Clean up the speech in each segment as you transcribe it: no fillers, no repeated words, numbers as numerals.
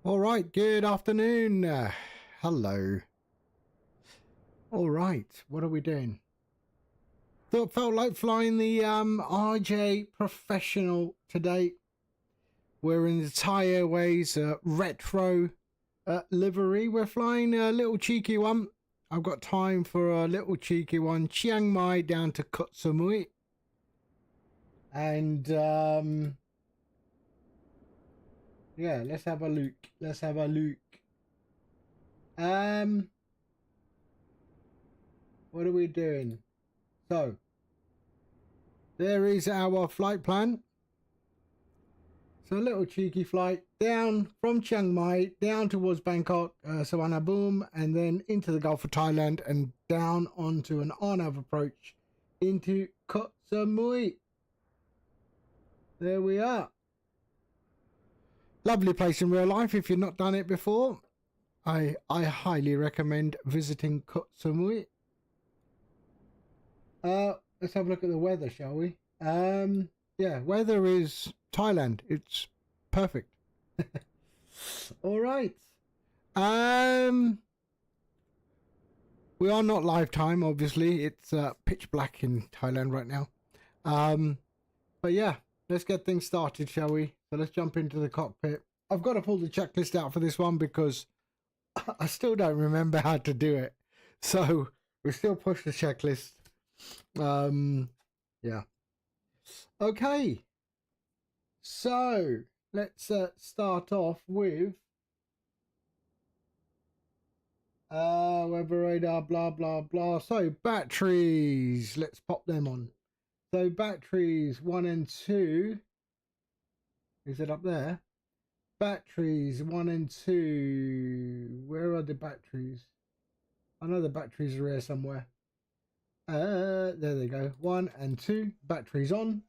All right, good afternoon. Hello. All right, what are we doing? Felt like flying the RJ Professional today. We're in the Thai Airways Retro livery. We're flying a little cheeky one. I've got time for a little cheeky one. Chiang Mai down to Koh Samui. And yeah, let's have a look. Let's have a look. What are we doing? So, there is our flight plan. So a little cheeky flight down from Chiang Mai, down towards Bangkok, Suvarnabhumi, and then into the Gulf of Thailand and down onto an on-nav approach into Koh Samui. There we are. Lovely place in real life. If you've not done it before, I highly recommend visiting Koh Samui. Let's have a look at the weather, shall we? Yeah, weather is Thailand. It's perfect. All right. We are not live time, obviously. It's pitch black in Thailand right now. But yeah, let's get things started, shall we? So let's jump into the cockpit. I've got to pull the checklist out for this one because I still don't remember how to do it. So we still push the checklist. Yeah. Okay. So let's start off with weather radar, blah blah blah. So batteries, let's pop them on. So batteries 1 and 2. Is it up there? Batteries 1 and 2. Where are the batteries? I know the batteries are here somewhere. There they go. 1 and 2. Batteries on.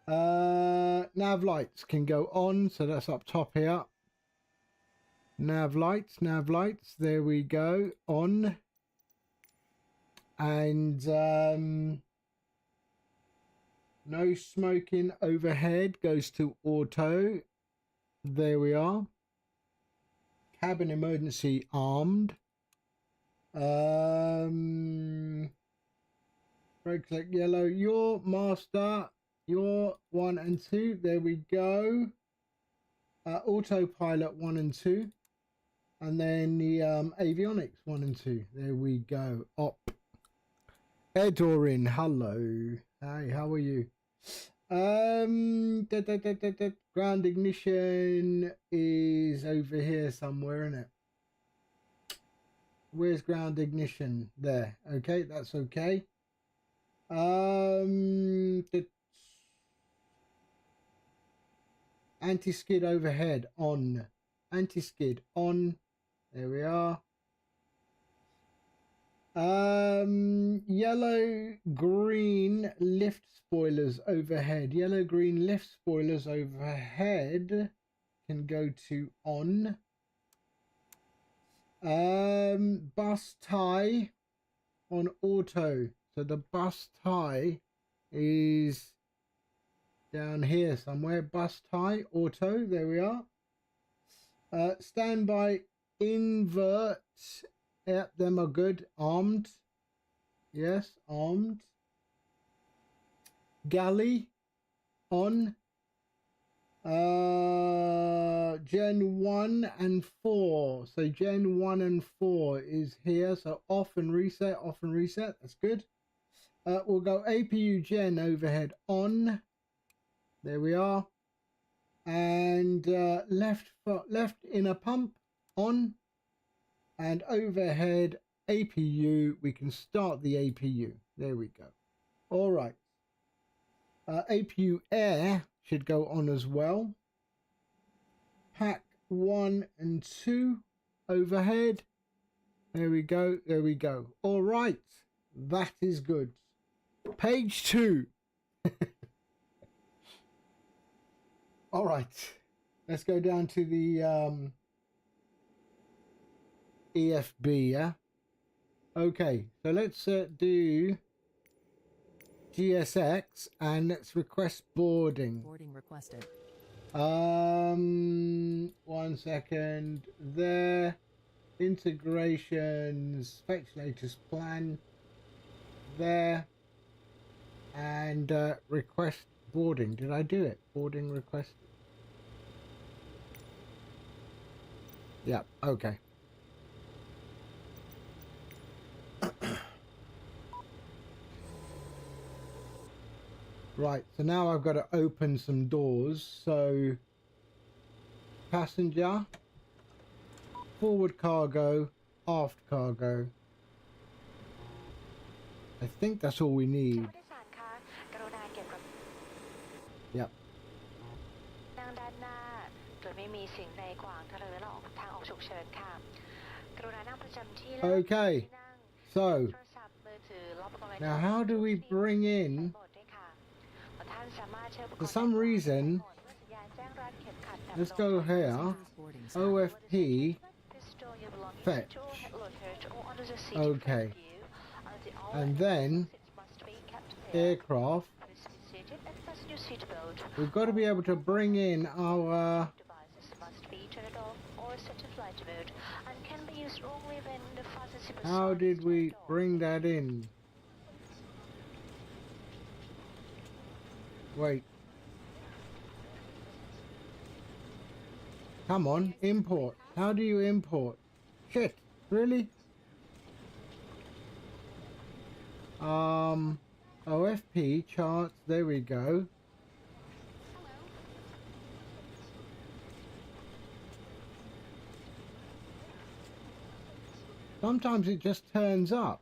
Nav lights can go on, so that's up top here. Nav lights. There we go. On. And no smoking overhead goes to auto. There we are. Cabin emergency armed. Brake select yellow. Your master. Your 1 and 2. There we go. Autopilot 1 and 2. And then the avionics 1 and 2. There we go. Op. Air door in. Hello. Hi, how are you? Ground ignition is over here somewhere, isn't it? Where's ground ignition? There. Okay, that's okay. Anti-skid overhead on. Anti-skid on. There we are. Yellow green lift spoilers overhead. Yellow green lift spoilers overhead can go to on. Bus tie on auto. So the bus tie is down here somewhere. Bus tie auto. There we are. Standby invert. Yep, them are good. Armed. Yes, armed. Galley on. Gen 1 and 4. So Gen 1 and 4 is here. So off and reset, off and reset. That's good. We'll go APU Gen overhead on. There we are. And left inner pump on. And overhead APU. We can start the APU. There we go. All right. APU air should go on as well. Pack 1 and 2 overhead. There we go. There we go. All right. That is good. Page 2. All right. Let's go down to the EFB, yeah? Okay. So let's do GSX and let's request boarding. Boarding requested. 1 1 second. There. Integrations. Fetch latest plan. There. And request boarding. Did I do it? Boarding request. Yeah, okay. Right, so now I've got to open some doors. So passenger, forward cargo, aft cargo. I think that's all we need. Yep. Okay, so now how do we bring in, for some reason, let's go here, OFP, fetch, okay, and then aircraft, we've got to be able to bring in our, how did we bring that in? Wait. Come on, import. How do you import? Shit, really? OFP charts, there we go. Sometimes it just turns up.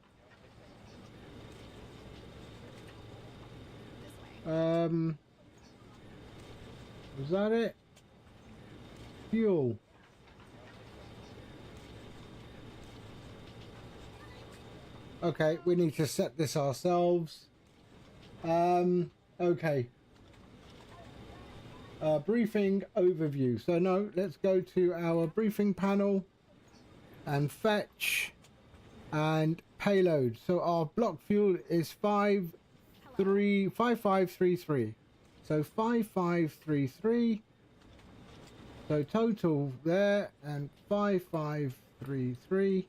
Was that it? Fuel. Okay, we need to set this ourselves. Okay. Briefing overview. So no, let's go to our briefing panel and fetch and payload. So our block fuel is 5533. So 5533. So total there and 5533.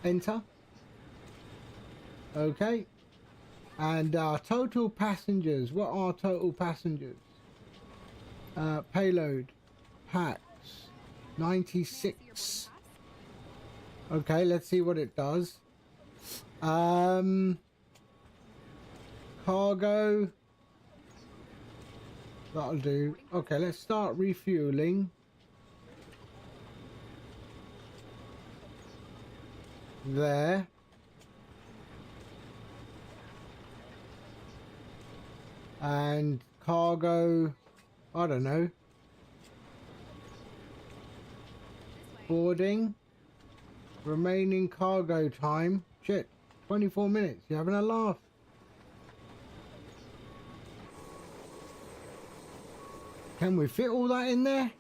Enter. Okay. And our total passengers. What are total passengers? Payload. Packs. 96. Okay, let's see what it does. Cargo. That'll do. Okay, let's start refueling. There. And cargo, I don't know. Boarding. Remaining cargo time. Shit, 24 minutes. You having a laugh? Can we fit all that in there?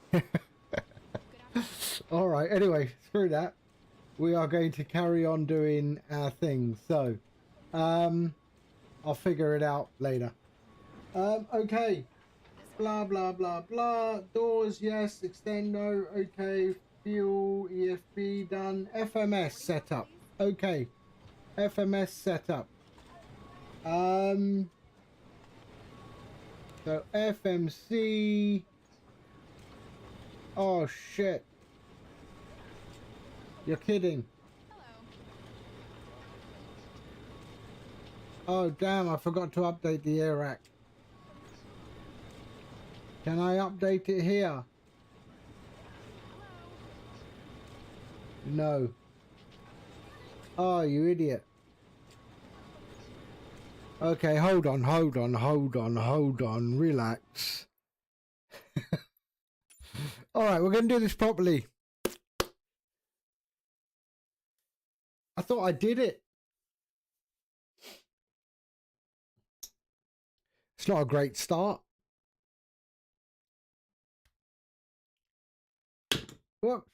Alright, anyway, screw that. We are going to carry on doing our thing. So, I'll figure it out later. Okay. Blah, blah, blah, blah. Doors, yes. Extend, no. Okay. Fuel, EFB, done. FMS setup. Okay. FMS setup. So FMC. Oh shit. You're kidding. Oh damn, I forgot to update the air rack. Can I update it here? No. Oh, you idiot. Okay, hold on, relax. Alright, we're going to do this properly. I thought I did it. It's not a great start. Whoops.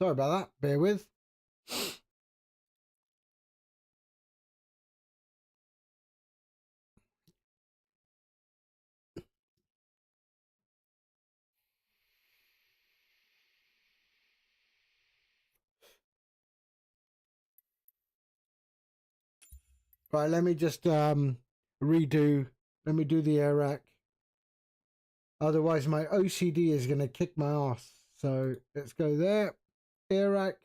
Sorry about that. Bear with. Right, let me just redo. Let me do the air rack. Otherwise, my OCD is going to kick my ass. So let's go there. Air rack.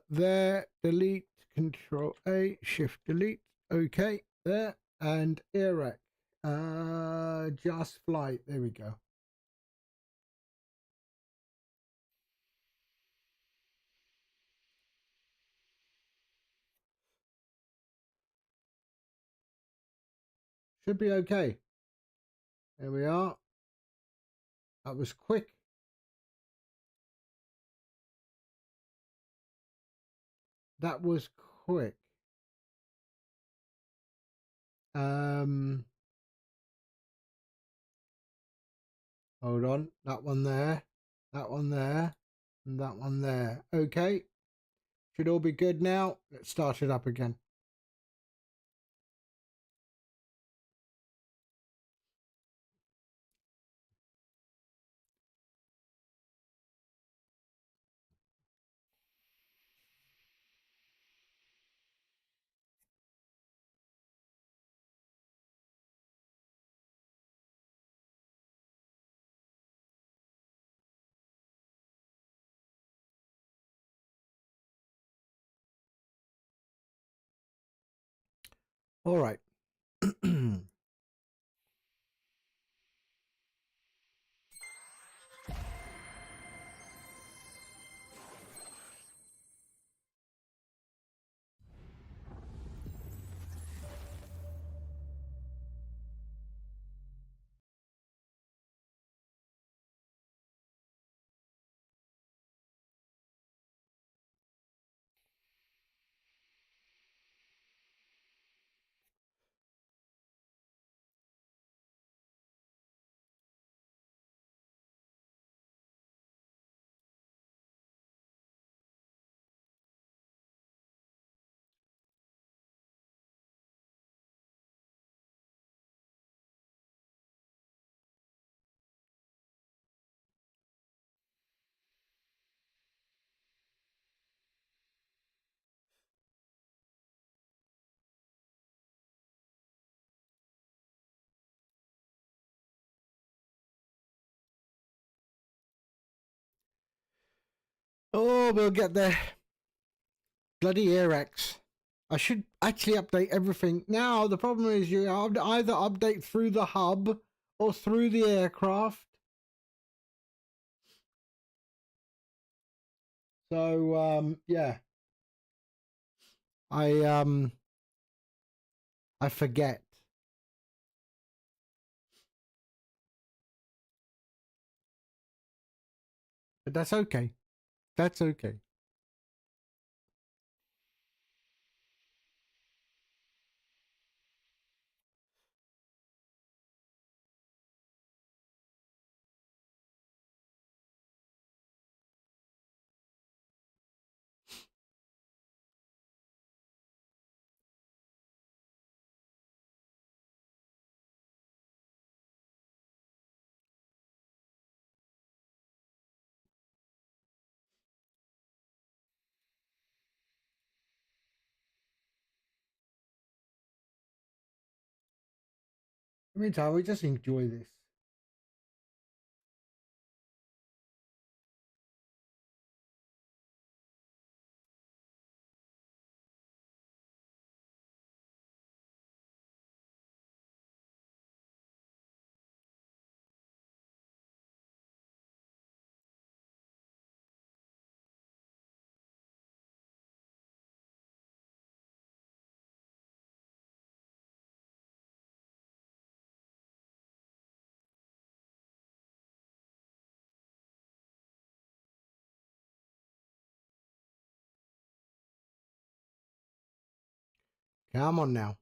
There. Delete. Control A. Shift delete. Okay. There. And air rack. Just flight. There we go. Should be okay. There we are. That was quick. That was quick. Hold on. That one there. That one there. And that one there. Okay. Should all be good now. Let's start it up again. All right. Oh, we'll get there. Bloody Airx. I should actually update everything. Now, the problem is you either update through the hub or through the aircraft. So, yeah. I forget. But that's okay. That's okay. In the meantime, we just enjoy this. Come on now.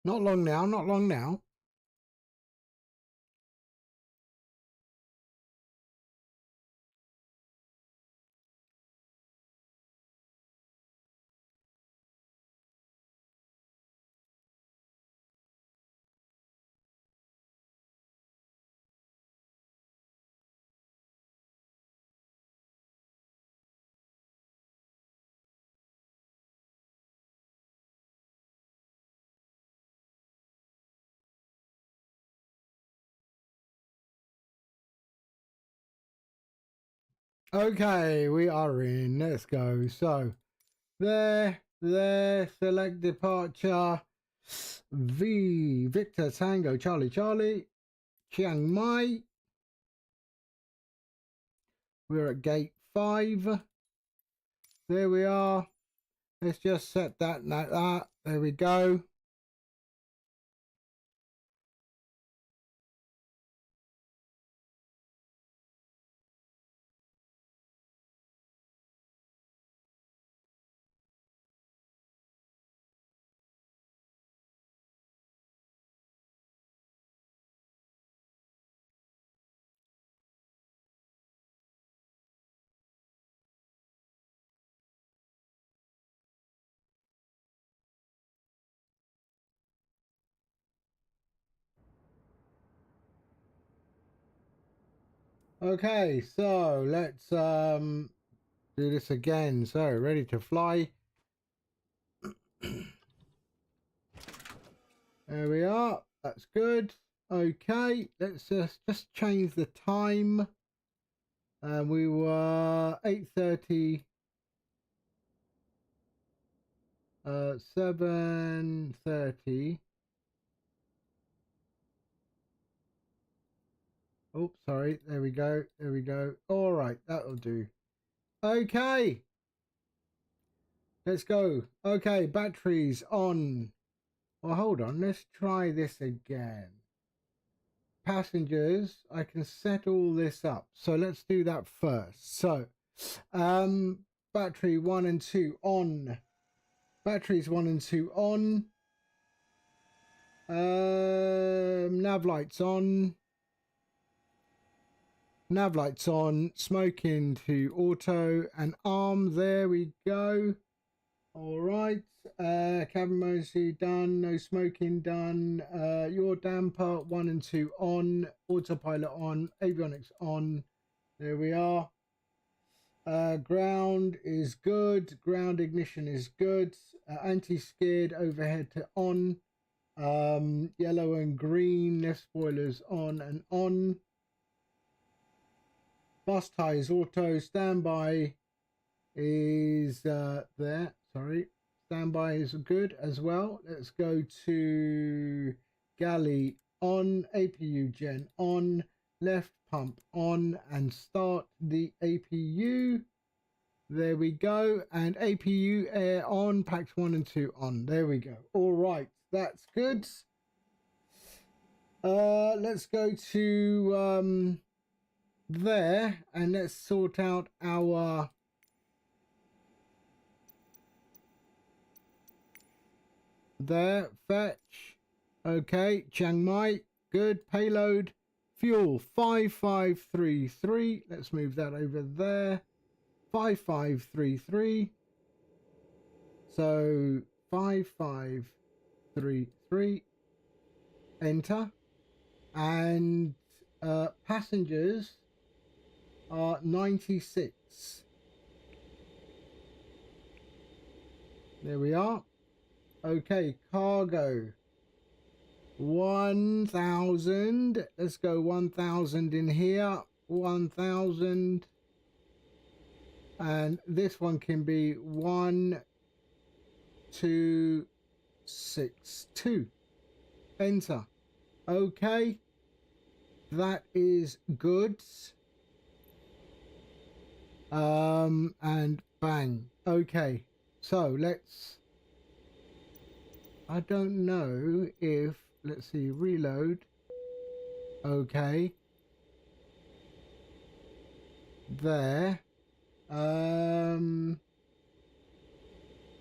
Not long now, not long now. Okay, we are in. Let's go. So, there, select departure. Victor Tango Charlie, Chiang Mai. We're at gate 5. There we are. Let's just set that like that. There we go. Okay, so let's do this again. So ready to fly. There we are. That's good. Okay, let's just change the time. We were 8:30. 7:30. Oh, sorry. There we go. There we go. All right, that'll do. Okay. Let's go. Okay, batteries on. Well, hold on. Let's try this again. Passengers, I can set all this up. So let's do that first. So, battery 1 and 2 on. Batteries 1 and 2 on. Nav lights on. Nav lights on. Smoke into auto and arm. There we go. All right. Cabin emergency done. No smoking done. Your damper 1 and 2 on. Autopilot on. Avionics on. There we are. Ground is good. Ground ignition is good. Anti-skid overhead to on. Yellow and green left spoilers on and on. Bus tires auto. Standby is there. Sorry. Standby is good as well. Let's go to galley on. APU gen on. Left pump on and start the APU. There we go. And APU air on. Packs 1 and 2 on. There we go. All right. That's good. Let's go to there and let's sort out our there fetch. Okay, Chiang Mai, good. Payload fuel 5533. Let's move that over there. 5533. So 5533. Enter. And passengers are 96. There we are. Okay, cargo 1000. Let's go 1000 in here. 1000. And this one can be 1262. Enter. Okay, that is good. And bang. Okay, so let's, I don't know if, let's see, reload. Okay, there.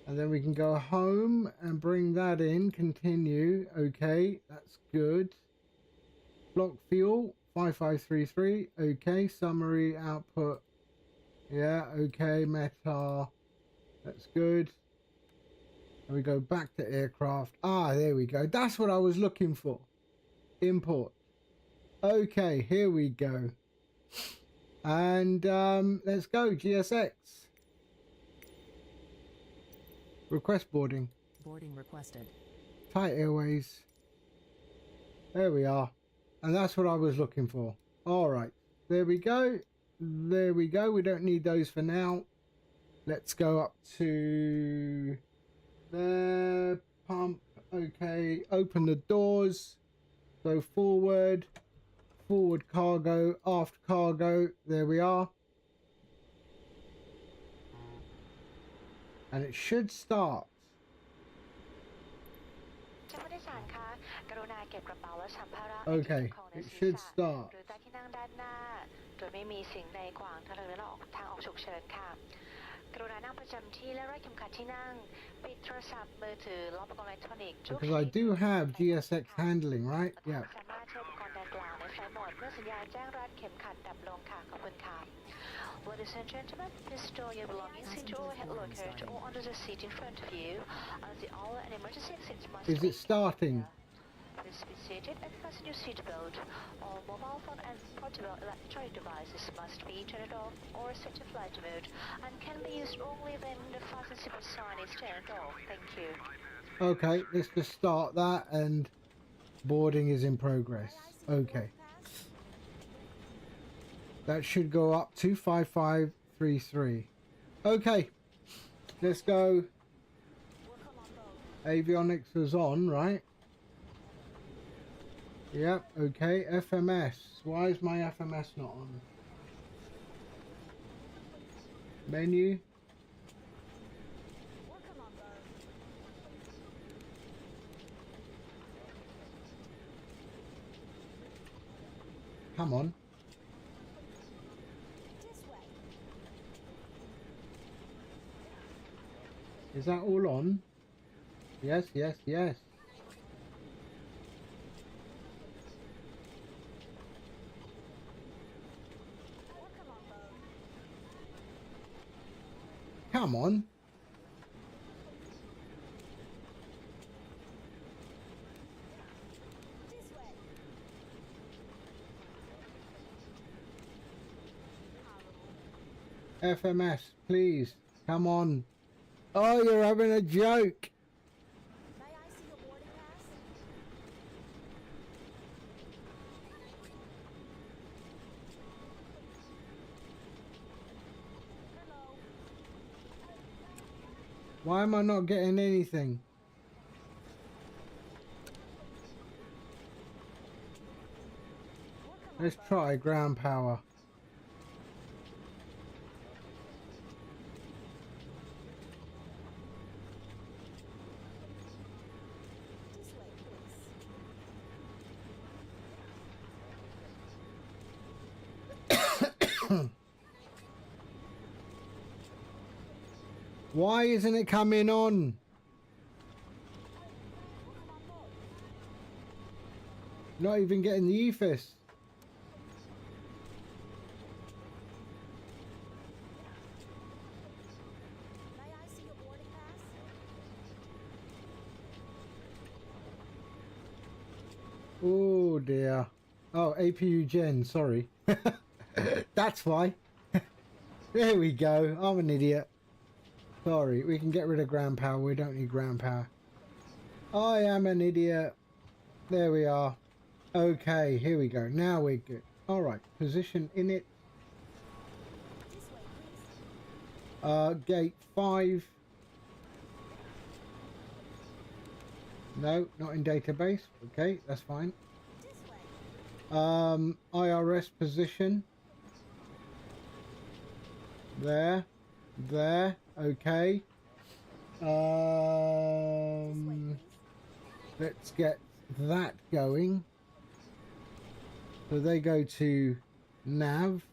And then we can go home and bring that in. Continue. Okay, that's good. Block fuel 5533. Okay, summary output. Yeah, okay, METAR. That's good. And we go back to aircraft. Ah, there we go. That's what I was looking for. Import. Okay, here we go. And let's go. GSX. Request boarding. Boarding requested. Thai Airways. There we are. And that's what I was looking for. All right. There we go. There we go. We don't need those for now. Let's go up to there. Pump. Okay. Open the doors. Go forward. Forward cargo. Aft cargo. There we are. And it should start. Okay, it should start. โดยไม่มีสิ่งใดขวางทางออกฉุกเฉินค่ะกรุณานั่งประจำที่และรัดเข็มขัดที่นั่งปิดโทรศัพท์มือถือล็อกอุปกรณ์อิเล็กทรอนิกส์ Because I do have GSX handling, right? Yeah. สามารถใช้อุปกรณ์ดังกล่าวในไฟล์โหมดเมื่อสัญญาณแจ้งรัดเข็มขัดดับลงค่ะขอบคุณค่ะ Ladies and gentlemen, please store your belongings into overhead locker or under the seat in front of you. As the all and emergency exits must Is it starting? Please be seated and fasten your seatbelt. All mobile phone and portable electronic devices must be turned off or set to flight mode and can be used only when the fasten seatbelt sign is turned off. Thank you. Okay, let's just start that and boarding is in progress. Okay. That should go up to 5533. Okay, let's go. Avionics was on, right? Yep, okay. FMS. Why is my FMS not on? Menu. Come on. Is that all on? Yes, yes, yes. Come on. FMS, please. Come on. Oh, you're having a joke. May I see your boarding pass? Hello. Why am I not getting anything? Let's try ground power. This way, please. Why isn't it coming on? Not even getting the EFIS. May I see your boarding pass? Oh dear. Oh, APU Gen, sorry. That's why. There we go. I'm an idiot. Sorry, we can get rid of ground power. We don't need ground power. I am an idiot. There we are. Okay, here we go. Now we're good. All right, position in it. This way, please. Gate 5. No, not in database. Okay, that's fine. This way. IRS position. There. There. Okay. This way, please. Let's get that going. So they go to nav.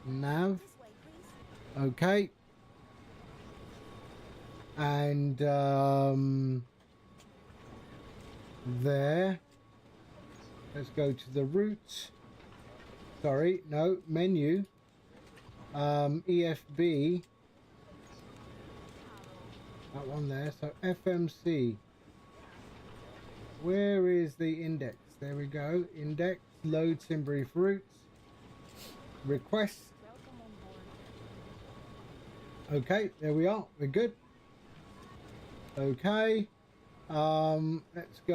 Nav. This way, please. Okay. and there. Let's go to the route. Sorry, no, menu. EFB. That one there. So FMC. Where is the index? There we go. Index. Load sim brief routes. Request. Okay, there we are. We're good. Okay. Let's go.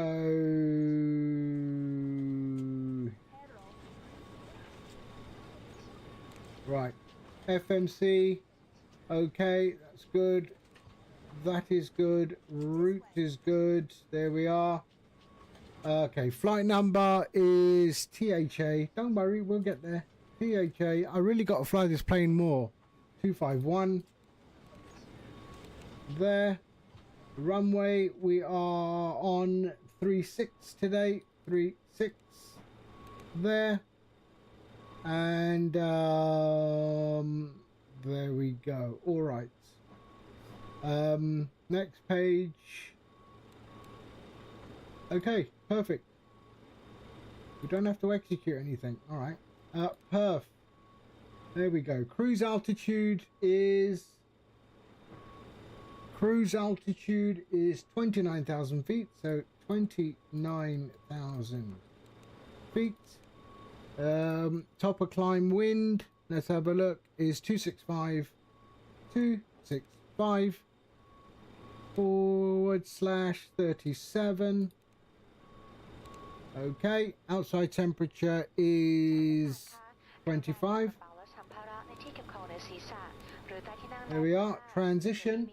Right. FMC. Okay, that's good. That is good. Route is good. There we are. Okay, flight number is THA. Don't worry, we'll get there. THA. I really got to fly this plane more. 251. There. Runway, we are on 36 today. 36. There. And there we go. All right. Next page. Okay, perfect. We don't have to execute anything. All right. Perf. There we go. Cruise altitude is 29,000 feet. So 29,000 feet. Top of climb wind. Let's have a look. Is 265. 265. /37. Okay, outside temperature is 25. There we are. Transition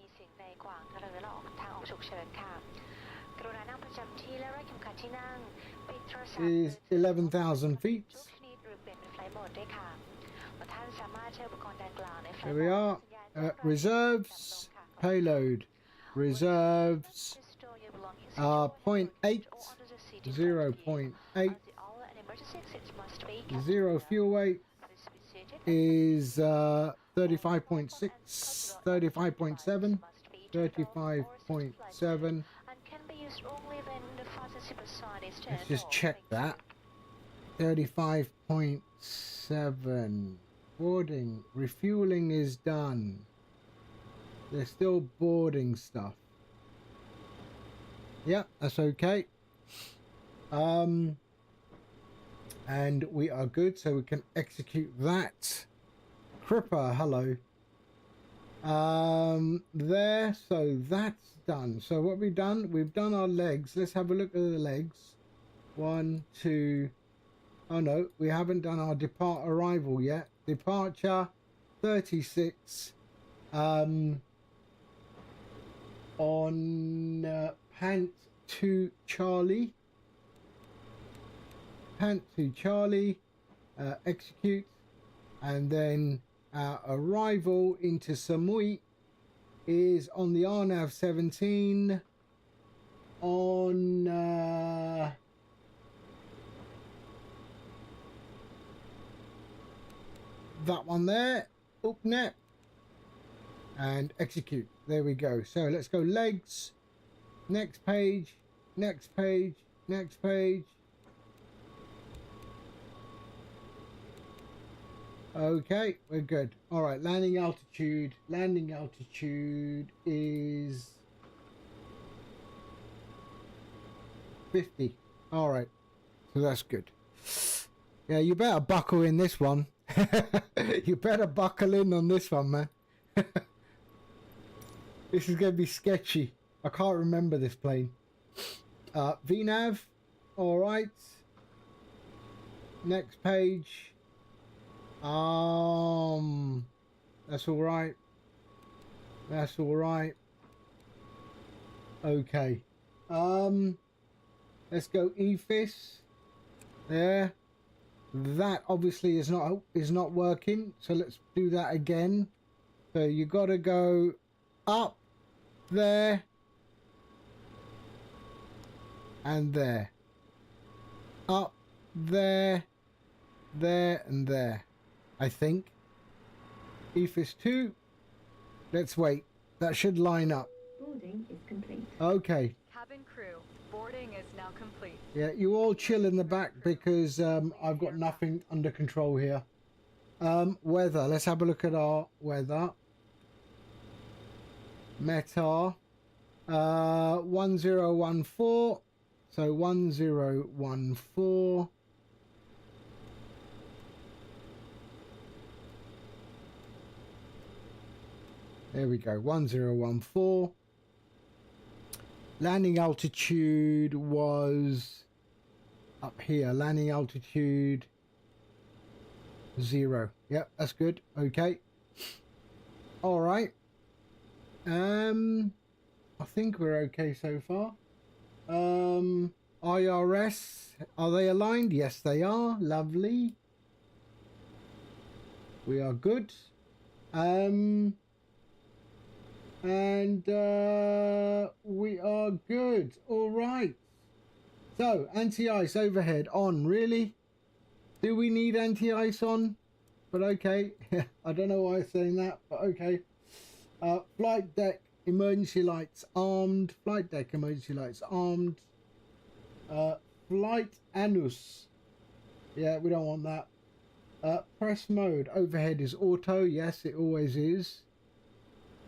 is 11,000 feet. There we are. Reserves. Payload. Reserves. 0.8. 0.8. Zero fuel weight is 35.6. 35.7. 35.7. Let's just check that. 35.7. Boarding. Refueling is done. They're still boarding stuff. Yeah, that's okay. And we are good, so we can execute that. Cripper, hello. There, so that's done. So what we've done, we've done our legs. Let's have a look at the legs. 1, 2. Oh no, we haven't done our depart arrival yet. Departure 36. On Pant to Charlie. Pant to Charlie. Execute. And then our arrival into Samui is on the RNAV 17 on that one there, upnet, and execute. There we go. So let's go legs, next page, next page, next page. Okay, we're good. All right, landing altitude. Landing altitude is 50. All right, so that's good. Yeah, you better buckle in this one. You better buckle in on this one, man. This is going to be sketchy. I can't remember this plane. VNAV. All right. Next page. That's all right. That's all right. Okay. Let's go EFIS. There. That obviously is not working. So let's do that again. So you got to go up there and there. Up there, there and there. I think. EFIS 2. Let's wait. That should line up. Okay. Cabin crew, boarding is now complete. Yeah, you all chill in the back because I've got nothing under control here. Weather. Let's have a look at our weather. METAR. 1014. So 1014. There we go. 1014. Landing altitude was up here. Landing altitude 0. Yep, that's good. Okay. All right. I think we're okay so far. IRS, are they aligned? Yes, they are. Lovely. We are good. And we are good. All right. So anti-ice overhead on. Really? Do we need anti-ice on? But okay. I don't know why I'm saying that, but okay. Flight deck emergency lights armed. Flight deck emergency lights armed. Flight anus. Yeah, we don't want that. Press mode. Overhead is auto. Yes, it always is.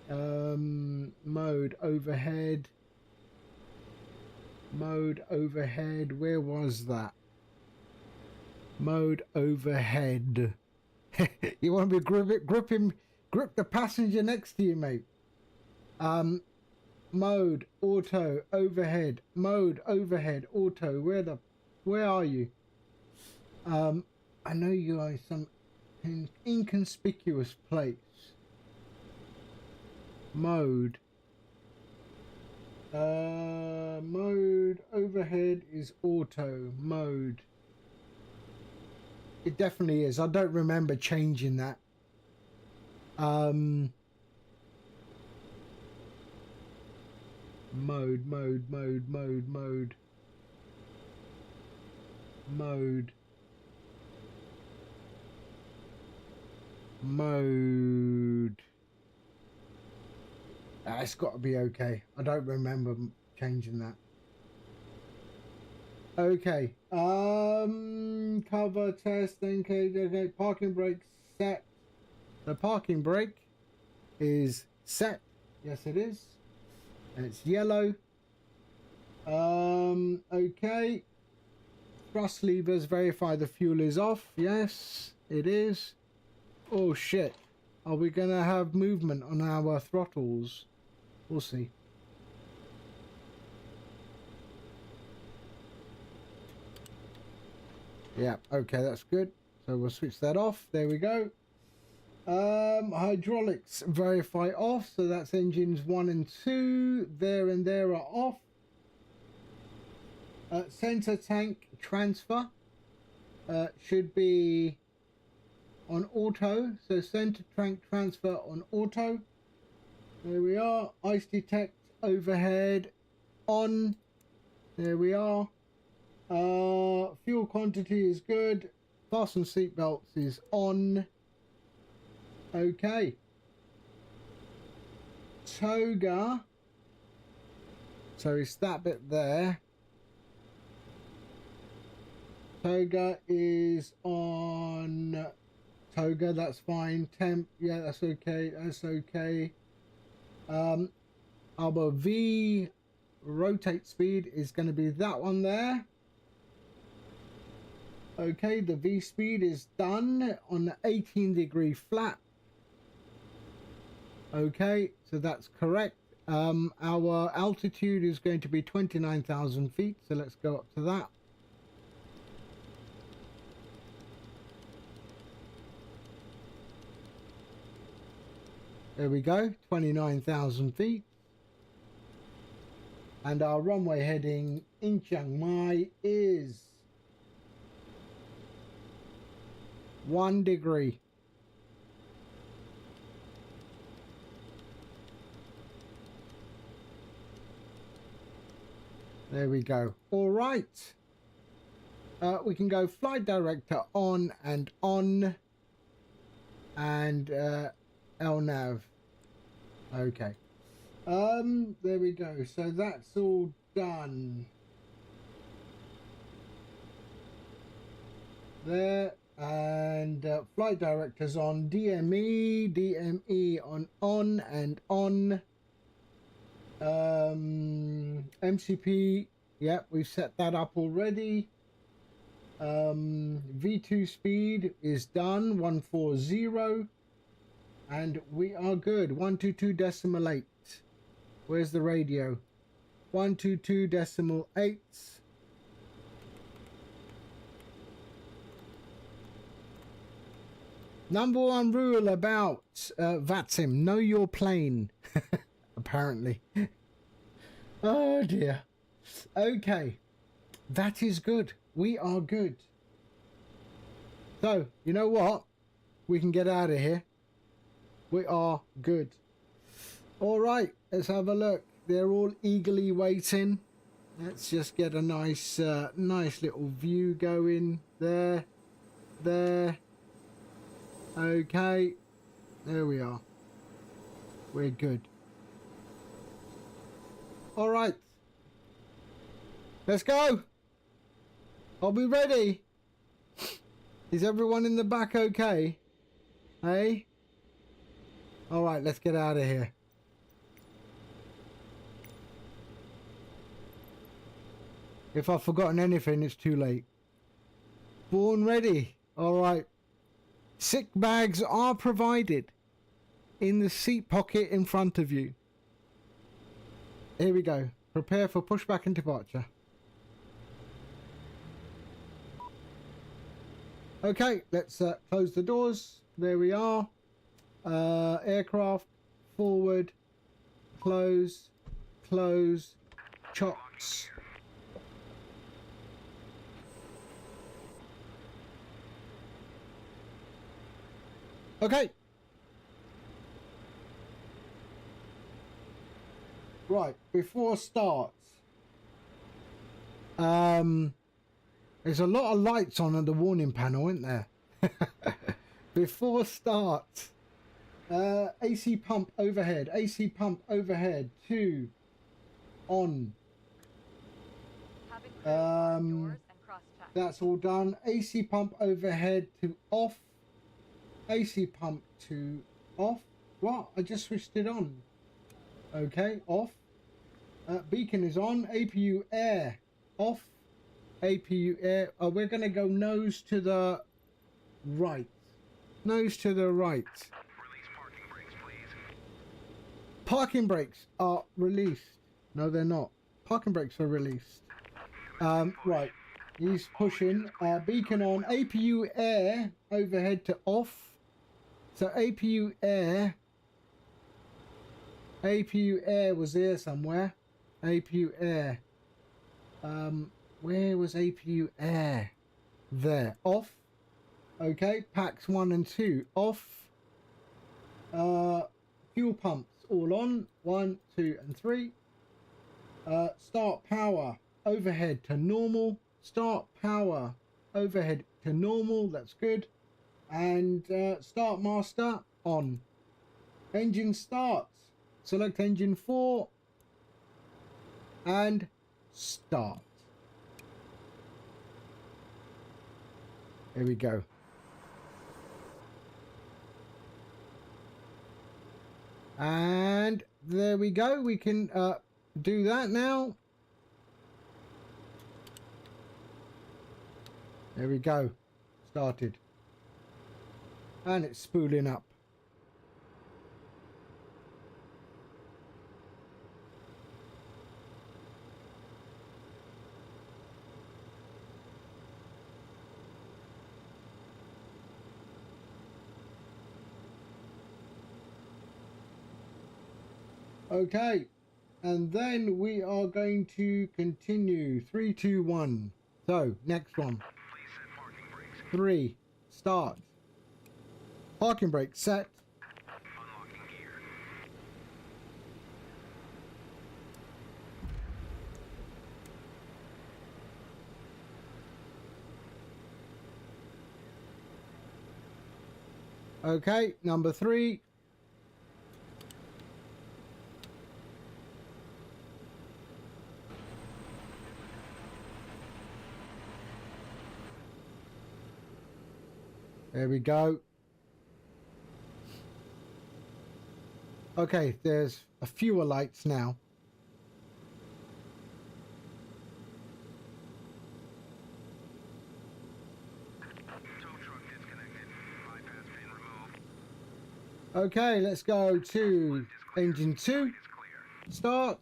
Mode overhead. Mode overhead. Where was that? Mode overhead. You want to be grip the passenger next to you, mate. Mode auto overhead. Mode overhead auto. Where are you? I know you are some inconspicuous place. Mode. Mode overhead is auto. Mode. It definitely is. I don't remember changing that. Mode. It's got to be okay. I don't remember changing that. Okay. Cover test. Okay. Parking brake set. The parking brake is set. Yes, it is. And it's yellow. Okay. Thrust levers. Verify the fuel is off. Yes, it is. Oh shit. Are we gonna have movement on our throttles? We'll see. Yeah, okay, that's good. So we'll switch that off. There we go. Hydraulics verify off. So that's engines 1 and 2. There and there are off. Center tank transfer should be on auto. So center tank transfer on auto. There we are. Ice detect overhead on. There we are. Fuel quantity is good. Fasten seatbelts is on. Okay. Toga. So it's that bit there. Toga is on. Toga, that's fine. Temp, yeah, that's okay. That's okay. Our V rotate speed is going to be that one there. Okay, the V speed is done on the 18-degree flat. Okay, so that's correct. Our altitude is going to be 29,000 feet, so let's go up to that. There we go, 29,000 feet. And our runway heading in Chiang Mai is 1 degree. There we go. All right. We can go flight director on and on. And LNAV. Okay. There we go. So that's all done. There, and flight directors on DME on and on. MCP, yep, we've set that up already. V2 speed is done, 140, and we are good. 122.8. Where's the radio? 122.8. Number one rule about VATSIM: know your plane. Apparently. Oh dear. Okay, that is good. We are good. So you know what? We can get out of here. We are good. All right, let's have a look. They're all eagerly waiting. Let's just get a nice nice little view going there. Okay, there we are. We're good. All right, let's go. I'll be ready. Is everyone in the back okay? Hey? All right, let's get out of here. If I've forgotten anything, it's too late. Born ready. All right. Sick bags are provided in the seat pocket in front of you. Here we go. Prepare for pushback and departure. Okay, let's close the doors. There we are. Aircraft, forward, close, chocks. Okay. Right, before starts, there's a lot of lights on the warning panel, isn't there? Before start, AC pump overhead, 2 on. That's all done. AC pump overhead to off. AC pump to off. What? I just switched it on. Okay, off. Beacon is on. APU air off. APU air. We're going to go nose to the right. Nose to the right. Release parking brakes, please. Parking brakes are released. No, they're not. Parking brakes are released. Right. He's pushing. Beacon on. APU air overhead to off. So APU air was there somewhere. APU air. Where was APU air? There. Off. Okay. Packs 1 and 2 off. Fuel pumps all on. 1, 2, and 3. Start power overhead to normal. Start power overhead to normal. That's good. And start master on. Engine starts. Select engine 4 and start. Here we go. And there we go. We can do that now. There we go. Started. And it's spooling up. Okay, and then we are going to continue. 3, 2, 1. So next one. 3, start. Parking brake set. Unlocking gear. Okay, number 3. There we go. Okay, there's a fewer lights now. Tow truck disconnected. Bypass pin removed. Okay, let's go to engine 2. Is clear. Start.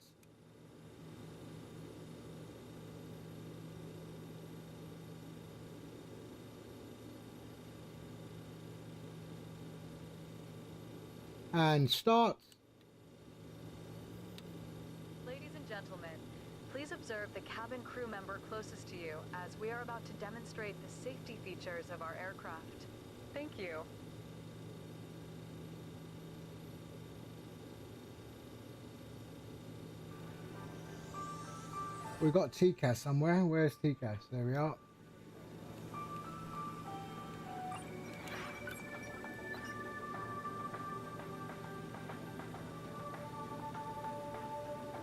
And start. Ladies and gentlemen, please observe the cabin crew member closest to you as we are about to demonstrate the safety features of our aircraft. Thank you. We've got TCAS somewhere. Where's TCAS? There we are.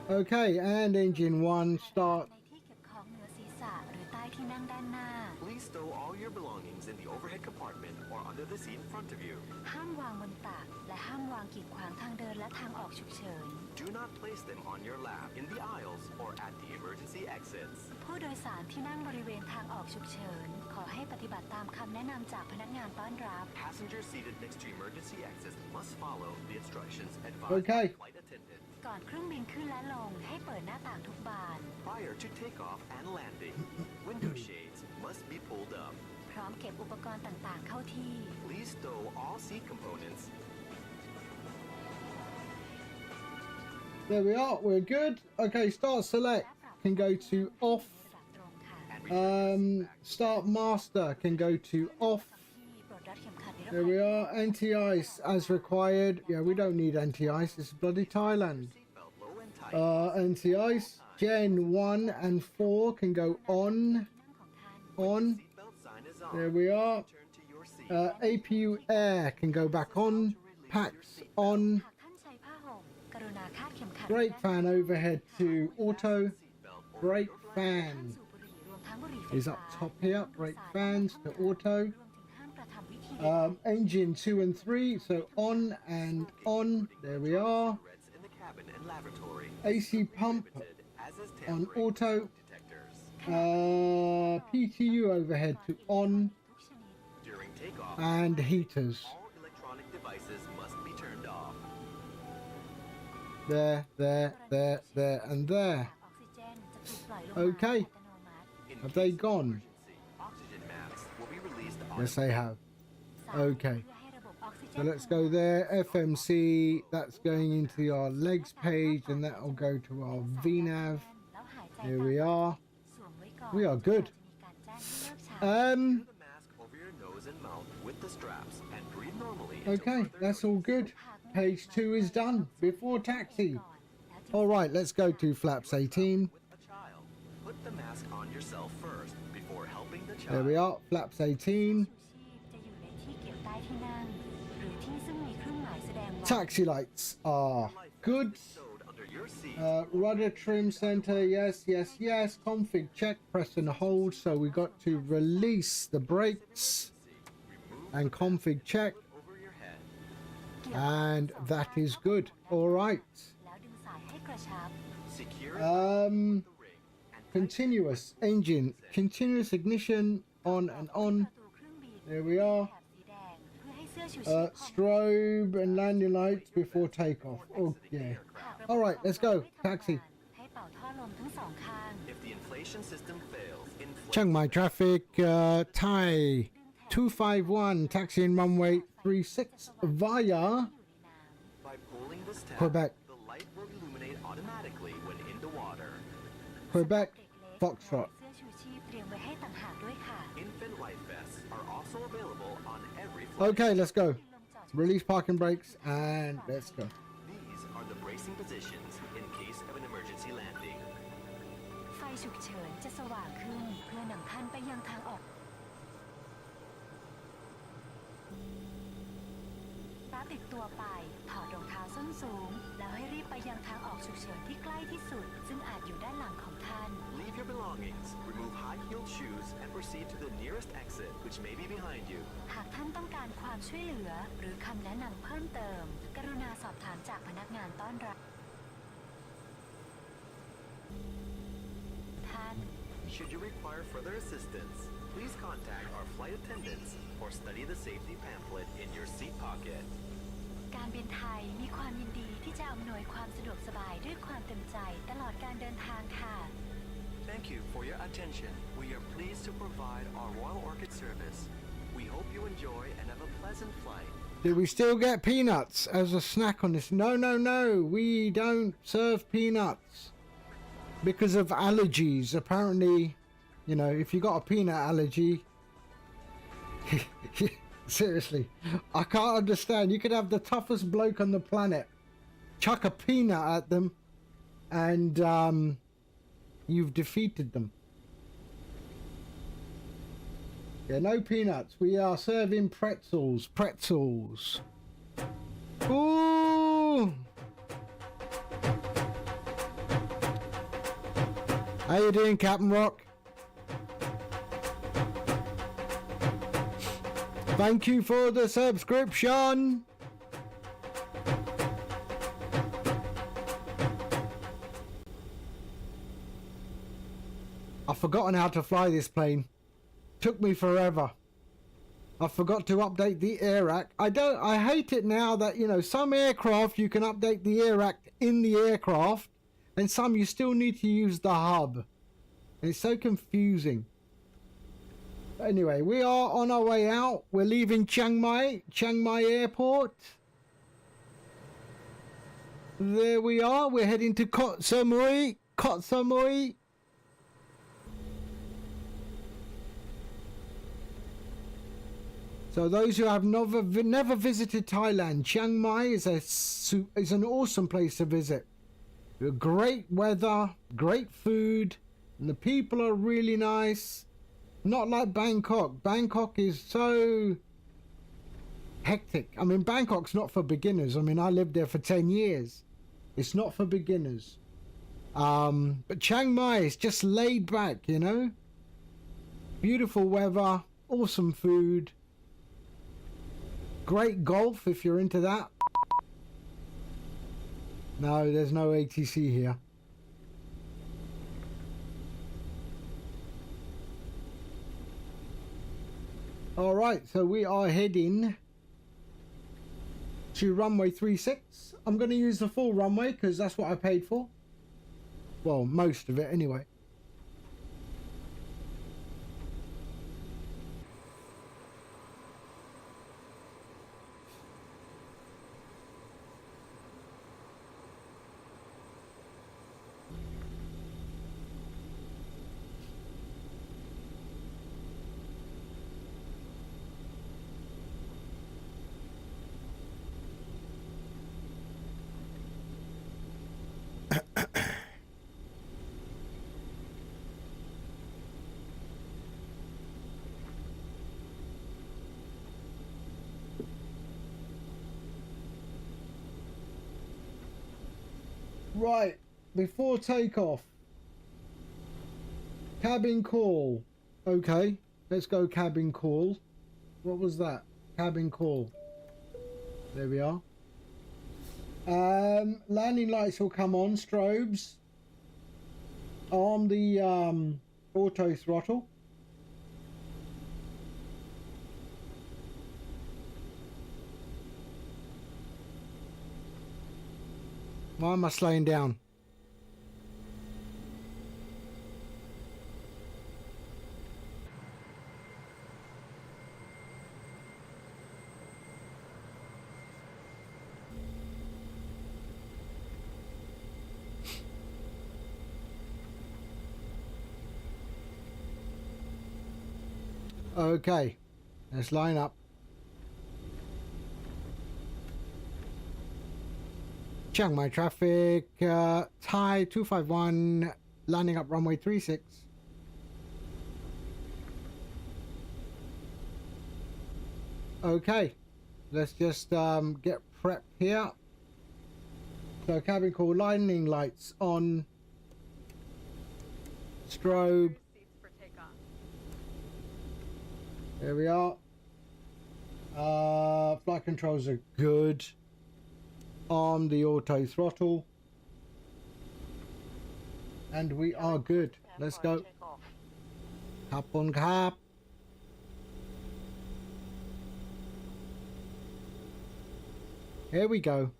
Okay, and engine 1 start. ในที่เก็บของเหนือศีรษะหรือใต้ที่นั่งด้านหน้า Please stow all your belongings in the overhead compartment or under the seat in front of you. ห้ามวางบนตักและห้ามวางกีดขวางทางเดินและทางออกฉุกเฉิน Do not place them on your lap, in the aisles, or at the emergency exits. ผู้โดยสารที่นั่งบริเวณทางออกฉุกเฉินขอให้ปฏิบัติตามคำแนะนำจากพนักงานต้อนรับ Passengers seated next to emergency exits must follow the instructions advised Okay. by the flight attendant. ก่อนเครื่องบินขึ้นและลงให้เปิดหน้าต่างทุกบาน Prior to takeoff and landing, window shades must be pulled up. พร้อมเก็บอุปกรณ์ต่างๆเข้าที่ Please stow all seat components. There we are. We're good. Okay, start select can go to off. ตรงค่ะ And return your seat back. Start master can go to off. ที่โปรดรัดเข็มขัดนิรภัย There we are. Anti-ice as required. Yeah, we don't need anti-ice. This is bloody Thailand. Seatbelt low and tight. Anti-ice. Gen 1 and 4 can go on. ของท่าน On. Seatbelt sign is on. There we are. Return to your seat. APU air can go back on. Packs on. หากท่านใช้ผ้าห่มกรุณาคาดเข็มขัด Brake fan overhead to auto. Seatbelt over Brake your fan สูบบุหรี่รวมทั้งบุหรี่ไฟ is ฟ้า up top here. Brake fans to auto. รวมถึงห้ามกระทำวิธีใด Engine 2 and 3. So on and on. There we are. cigarettes in the cabin and lavatory. AC pump Prohibited, as is on tampering auto. with detectors. PTU overhead to on. ทุกชนิด During takeoff, And heaters. all electronic devices must be turned off. There, and there. ออกซิเจนจะถูกปล่อยลงมา Okay. อัตโนมัติ In Have case they of gone? emergency, oxygen masks will be released Yes, they have. สาม Okay. เพื่อให้ระบบออกซิเจ So น let's go there. FMC, that's going into our legs page, and that will go to our VNAV. แล้วหายใจ Here we are. สวมไว้ก่อน We are good. จะมีการแจ้งให้เลิกใช้ Put the mask over your nose and mouth with the straps and breathe normally until Okay, further that's all good. Page 2 is done before taxi. All right, let's go to flaps 18. with a child. Put the mask on yourself first before helping the child. There we are, flaps 18. ชูชีพจะอยู่ในที่เก็บใต้ที่นั่ง หรือที่ซึ่งมีเครื่องหมายแสดงว่า Taxi lights are Life vest good. is sewed under your seat. Rudder trim center, yes. Config check, press and hold. So we got to release the brakes Remove and config check, over your head. and that is good. All right. แล้วดึงสายให้กระชับ Secure Um, the ring and continuous engine, continuous ignition on and on. ประตูเครื่องบิน There we are. แถบสีแดงเพื่อให้เสื้อชูชีพของ Strobe and landing lights before takeoff. Oh yeah. หากระบบ All right, let's go. ไม่ทำงาน Taxi. ให้เป่าท่อลมทั้งสองข้าง if the inflation system fails, inflate Chiang Mai traffic, Thai 251, taxi in runway 36 via อยู่ในน้ำ by pulling this tab. Quebec. The light will illuminate automatically when in the water. Quebec เด็กเล็ก Foxtrot. เสื้อชูชีพเตรียมไว้ให้ต่างหากด้วยค่ะ Infant life vests are also available on every flight. Okay, let's go. ลงจอด Release parking brakes and let's go. These are the bracing positions in case of an emergency landing. ไฟฉุกเฉินจะสว่างขึ้นเพื่อนำท่านไปยังทางออกรับ ติดตัวไปถอดรองเท้าส้นสูงแล้วให้รีบไปยังทางออกฉุกเฉินที่ใกล้ที่สุดซึ่งอาจอยู่ด้านหลังของท่าน Leave your belongings, remove high-heeled shoes, and proceed to the nearest exit, which may be behind you. หากท่านต้องการความช่วยเหลือหรือคำแนะนำเพิ่มเติมกรุณาสอบถามจากพนักงานต้อนรับท่าน Should you require further assistance, please contact our flight attendants or study the safety pamphlet in your seat pocket. การบินไทยมีความยินดีที่จะอำนวยความสะดวกสบายด้วยความเต็มใจตลอดการเดินทางค่ะ Thank you for your attention. We are pleased to provide our Royal Orchid service. We hope you enjoy and have a pleasant flight. Do we still get peanuts as a snack on this? No, no, no. We don't serve peanuts because of allergies. Apparently, you know, if you got a peanut allergy, seriously, I can't understand. You could have the toughest bloke on the planet, chuck a peanut at them, and you've defeated them. Yeah, no peanuts. We are serving pretzels. Pretzels. Ooh. How you doing, Captain Rock? Thank you for the subscription. I've forgotten how to fly this plane. Took me forever. I forgot to update the AirAC. I hate it now that, you know, some aircraft you can update the AirAC in the aircraft and some you still need to use the hub. It's so confusing. Anyway, we are on our way out. We're leaving Chiang Mai Airport. There we are. We're heading to Koh Samui. So those who have never visited Thailand, Chiang Mai is an awesome place to visit. Great weather, great food, and the people are really nice. Not like Bangkok. Bangkok is so hectic. I mean, Bangkok's not for beginners. I mean, I lived there for 10 years. It's not for beginners. But Chiang Mai is just laid back, you know? Beautiful weather, awesome food. Great golf if you're into that. No, there's no ATC here. Alright, so we are heading to runway 36. I'm going to use the full runway because that's what I paid for. Well, most of it anyway. Right, before takeoff, cabin call. Okay, let's go cabin call. What was that? Cabin call. There we are. Landing lights will come on, strobes. Arm the auto throttle. Why am I slowing down? Okay, let's line up. Chiang Mai traffic, Thai 251, landing up runway 36. Okay, let's just get prep here. So cabin call, lightning lights on, strobe. Seats for takeoff. There we are. Flight controls are good. On the auto throttle. And we are good. Let's go. Cap on cap. Here we go.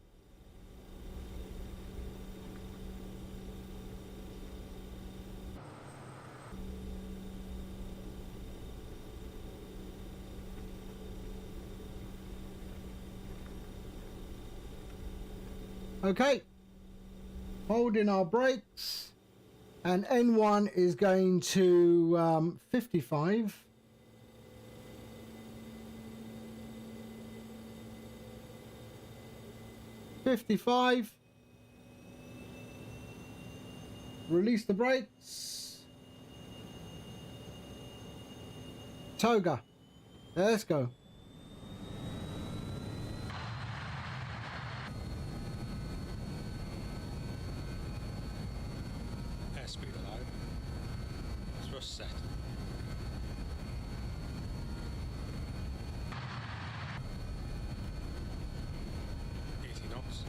Okay, holding our brakes, and N1 is going to 55. Release the brakes. Toga. Let's go. Airspeed allowed. Thrust set. Knots.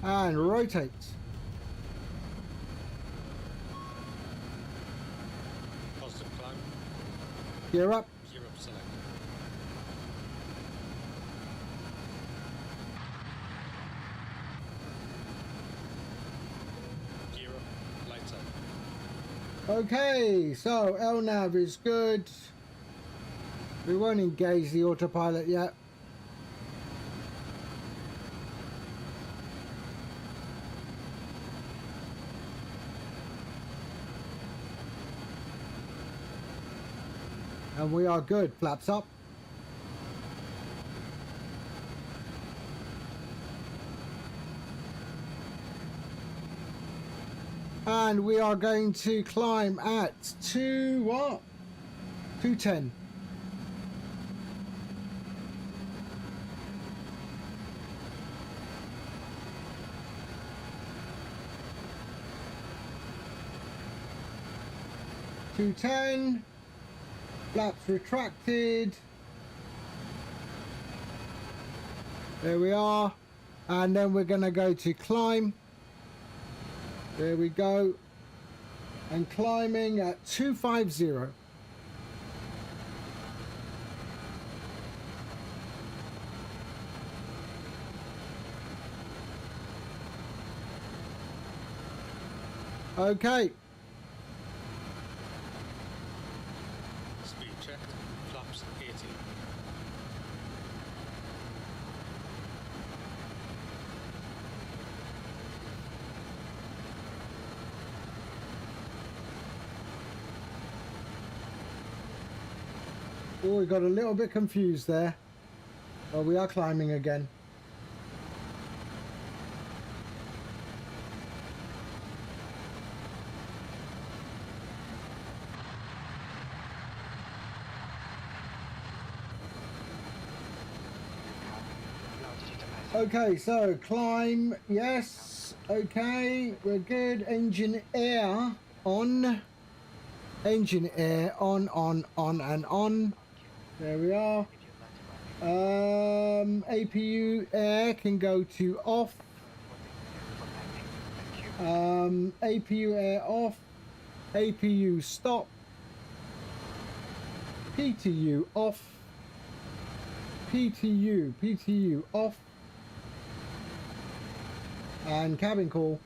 And rotate. Positive climb. Gear up. Gear up select. Gear up, lights out. Okay, so LNAV is good. We won't engage the autopilot yet. And we are good. Flaps up. And we are going to climb at 210. Flaps retracted. There we are. And then we're going to go to climb. There we go. And climbing at 250. Okay. Speed checked. Flaps 80. Oh, we got a little bit confused there. Well, we are climbing again. Okay, so climb, yes. Okay, we're good. Engine air on. Engine air on, and on. There we are. APU air can go to off. APU air off. APU stop. PTU off. PTU off. And cabin call.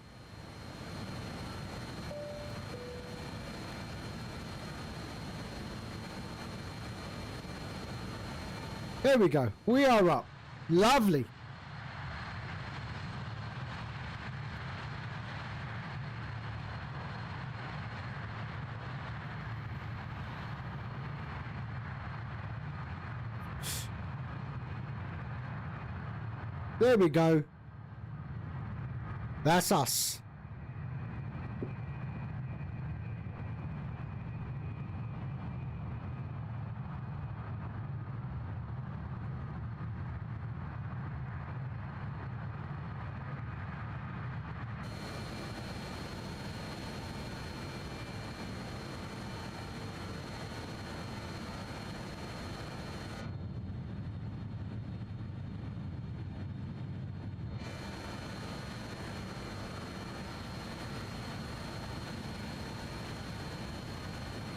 There we go. We are up. Lovely. There we go. That's us.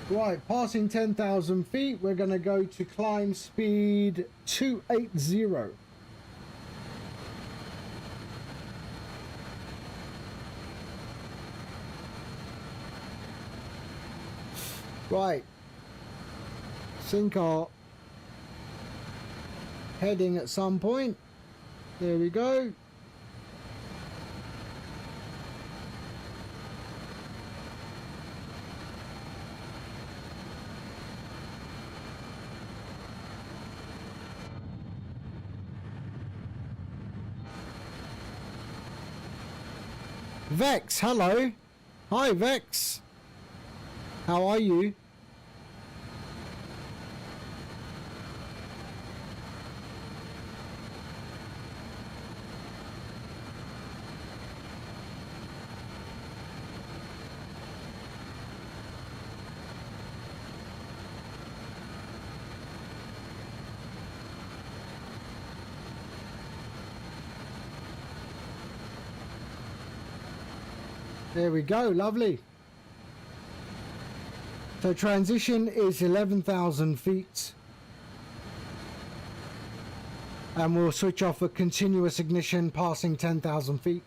Right, passing 10,000 feet, we're going to go to climb speed 280. Right, sink our heading at some point. There we go. Vex, hello. Hi, Vex. How are you? There we go, lovely. So transition is 11,000 feet. And we'll switch off a continuous ignition passing 10,000 feet.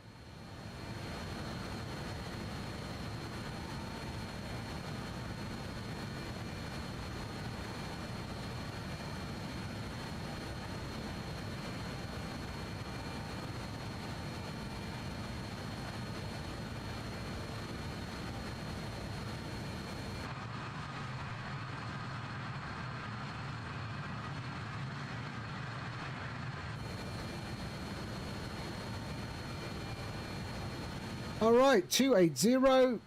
All right, 280.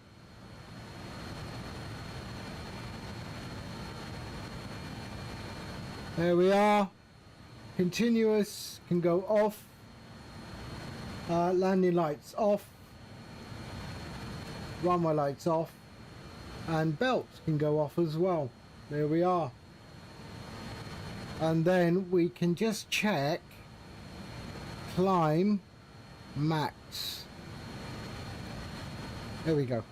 There we are. Continuous can go off. Landing lights off. Runway lights off. And belts can go off as well. There we are. And then we can just check climb max. There we go.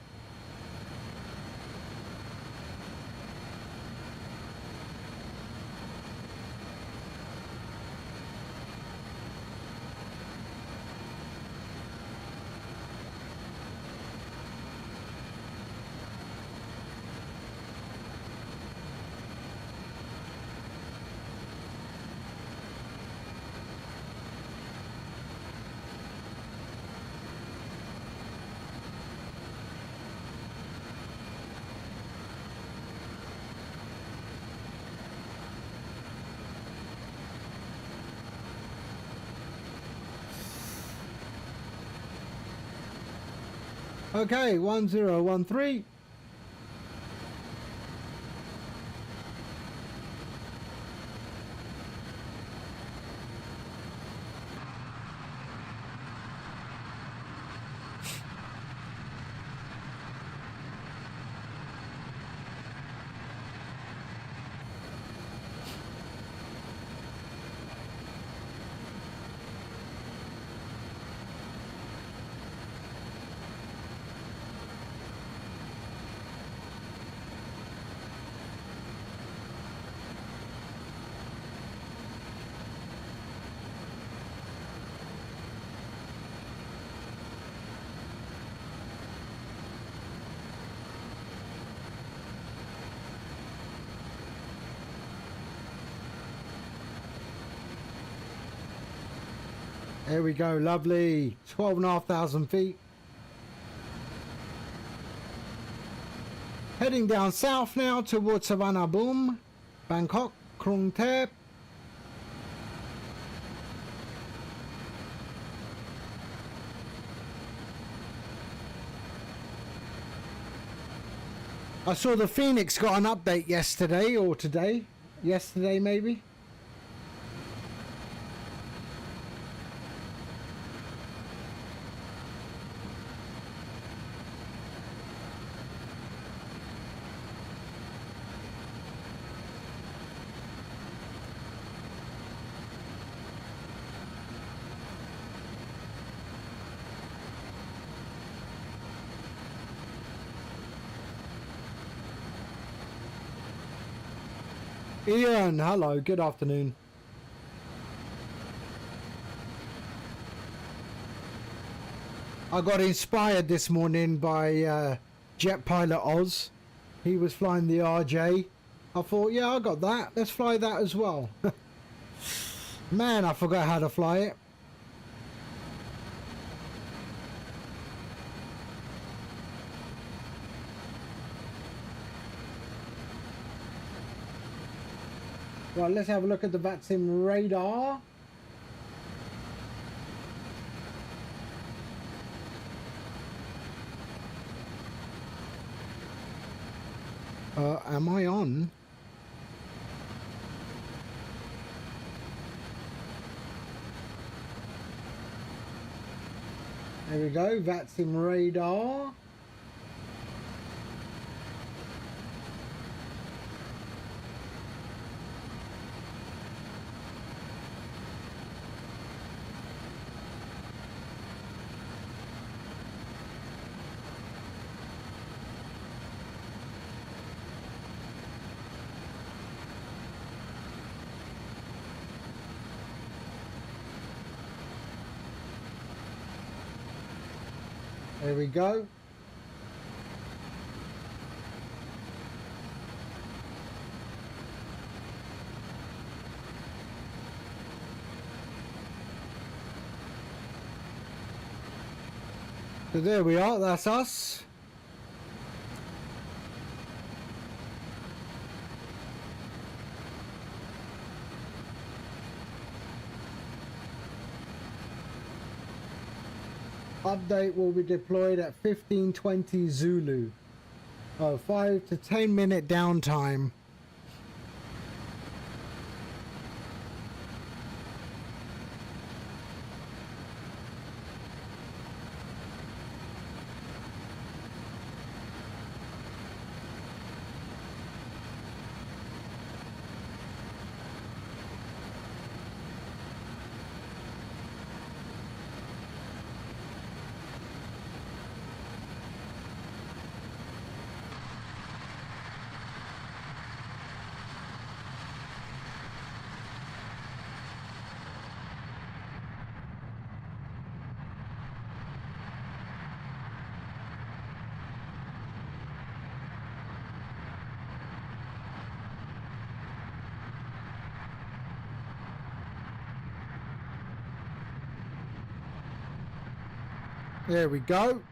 Okay, 1013. There we go, lovely. 12,500 feet. Heading down south now towards Savannah Boom, Bangkok, Krung Thep. I saw the Phoenix got an update yesterday or today. Yesterday maybe. Ian, hello, good afternoon. I got inspired this morning by Jet Pilot Oz. He was flying the RJ. I thought, yeah, I got that. Let's fly that as well. Man, I forgot how to fly it. Right, let's have a look at the VATSIM radar. Am I on? There we go, VATSIM radar. There we go. So there we are, that's us. Update will be deployed at 15:20 Zulu. 5 to 10 minute downtime. There we go.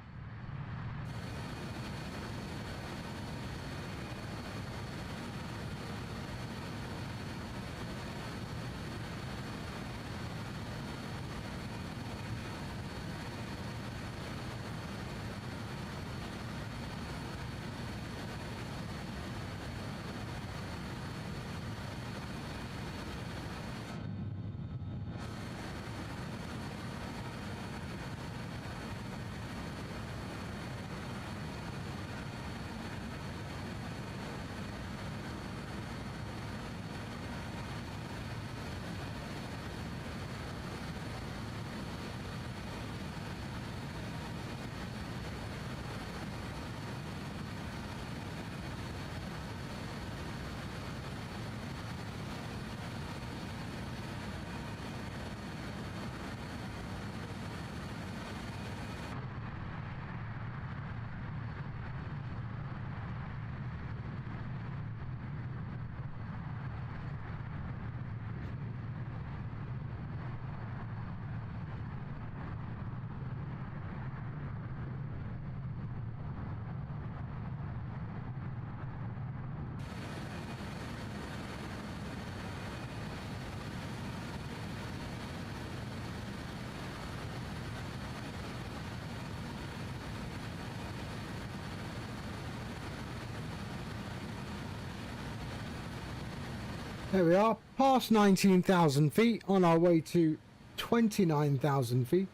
There we are, past 19,000 feet, on our way to 29,000 feet.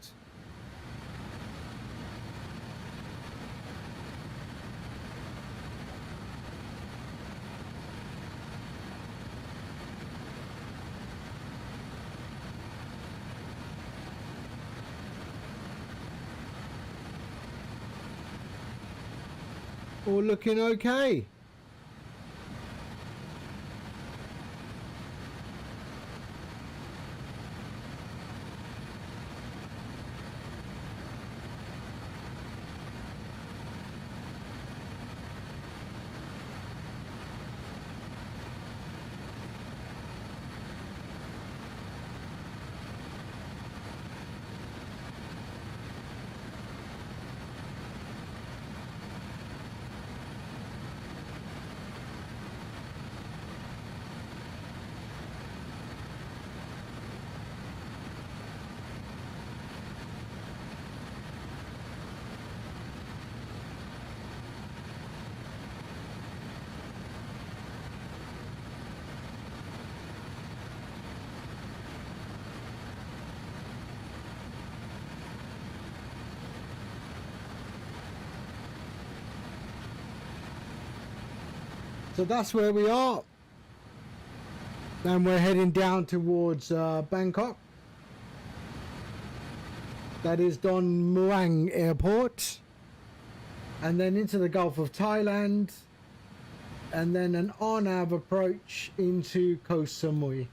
All looking okay. So that's where we are. And we're heading down towards Bangkok. That is Don Muang Airport. And then into the Gulf of Thailand. And then an on-nav approach into Koh Samui.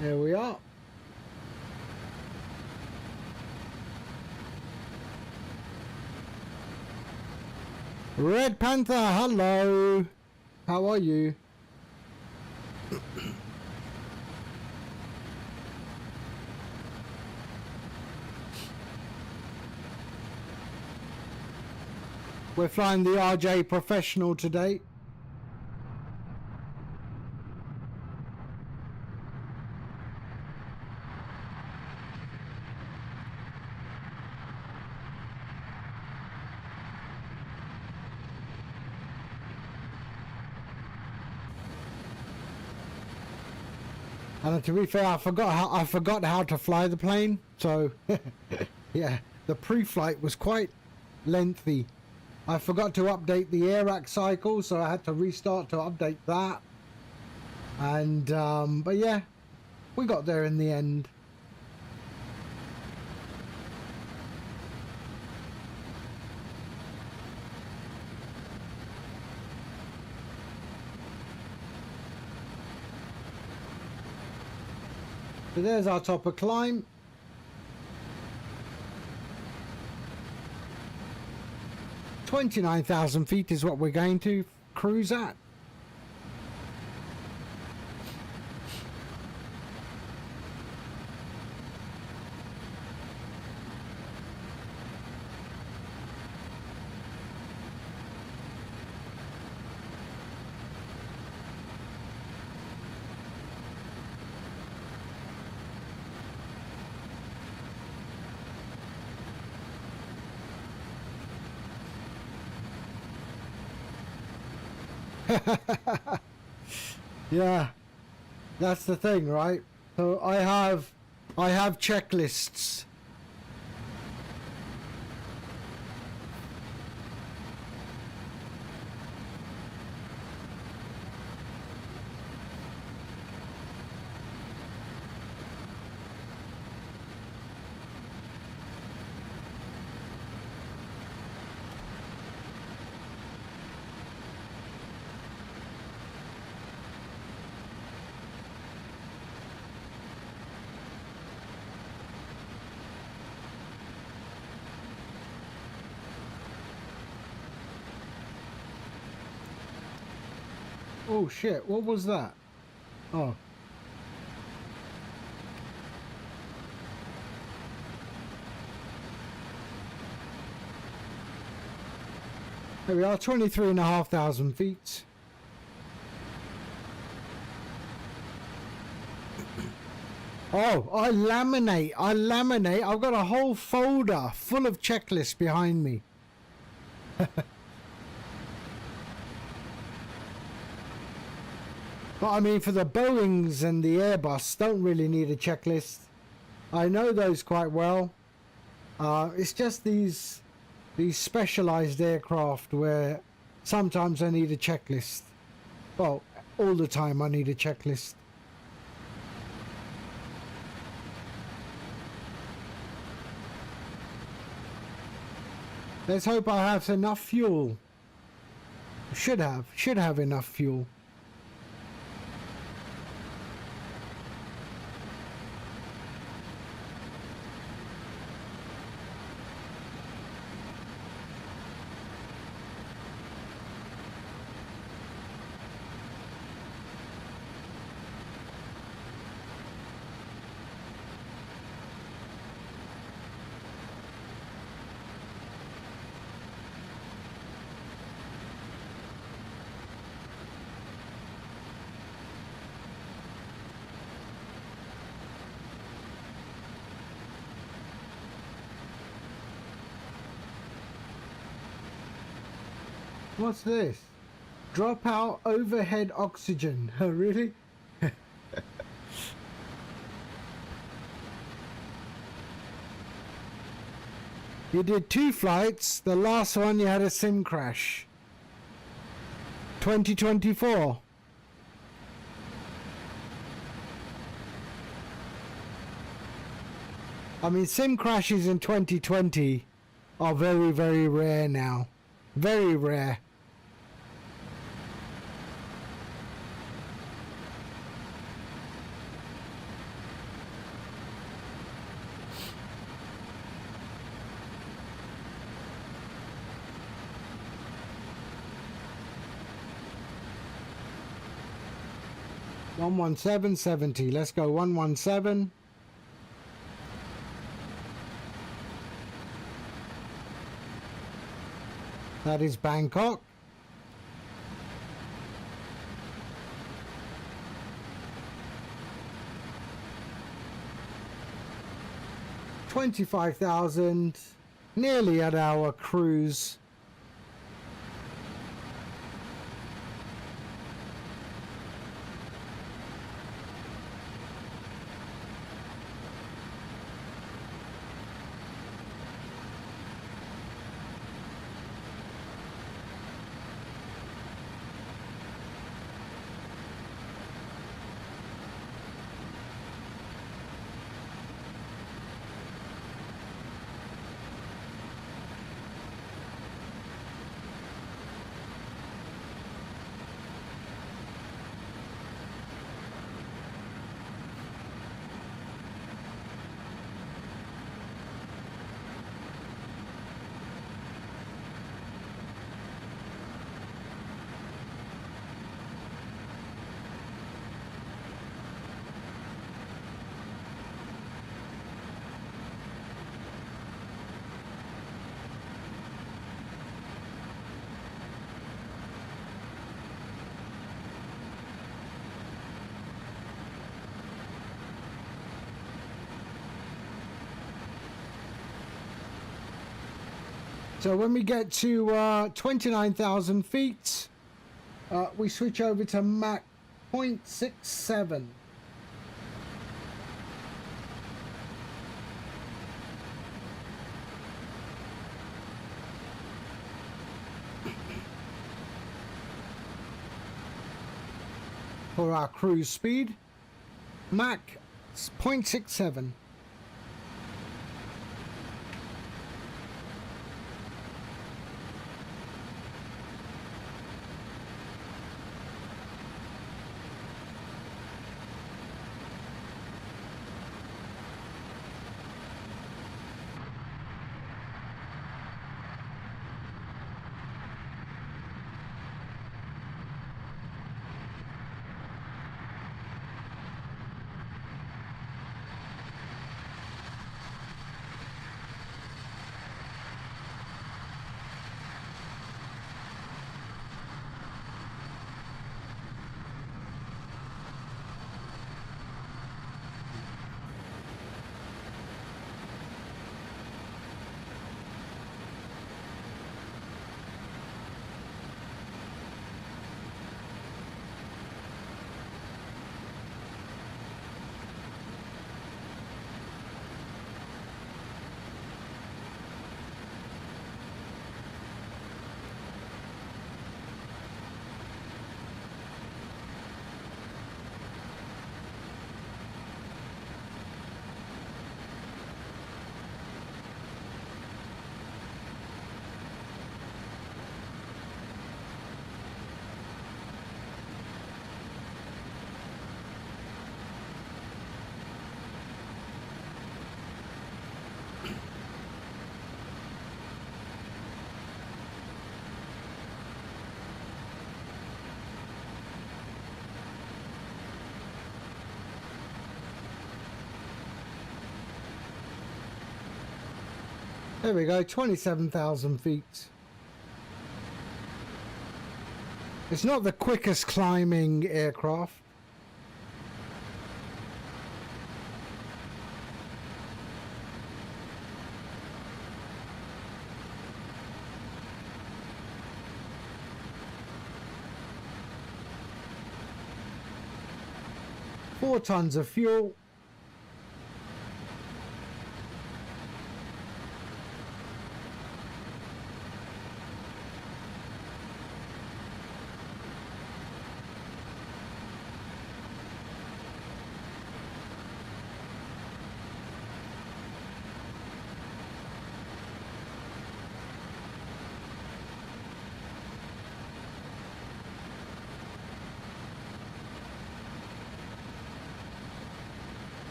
There we are. Red Panther, hello. How are you? We're flying the RJ Professional today. And to be fair, I forgot how to fly the plane. So, yeah, the pre-flight was quite lengthy. I forgot to update the air rack cycle, so I had to restart to update that. And but yeah, we got there in the end. So there's our top of climb. $29,000 feet is what we're going to cruise at. Yeah, that's the thing, right? So I have checklists. Oh shit, what was that? Oh. There we are, 23,500 feet. Oh, I laminate. I've got a whole folder full of checklists behind me. But I mean, for the Boeings and the Airbus, don't really need a checklist. I know those quite well. It's just these specialized aircraft where sometimes I need a checklist. Well, all the time I need a checklist. Let's hope I have enough fuel. Should have enough fuel. What's this? Drop out overhead oxygen. Oh, really? You did 2 flights. The last one you had a sim crash. 2024. I mean, sim crashes in 2020 are very, very rare now. Very rare. $117.70. Let's go 117. That is Bangkok. $25,000, nearly at our cruise. So when we get to 29,000 feet, we switch over to Mach 0.67. For our cruise speed, Mach 0.67. There we go, 27,000 feet. It's not the quickest climbing aircraft. Four tons of fuel.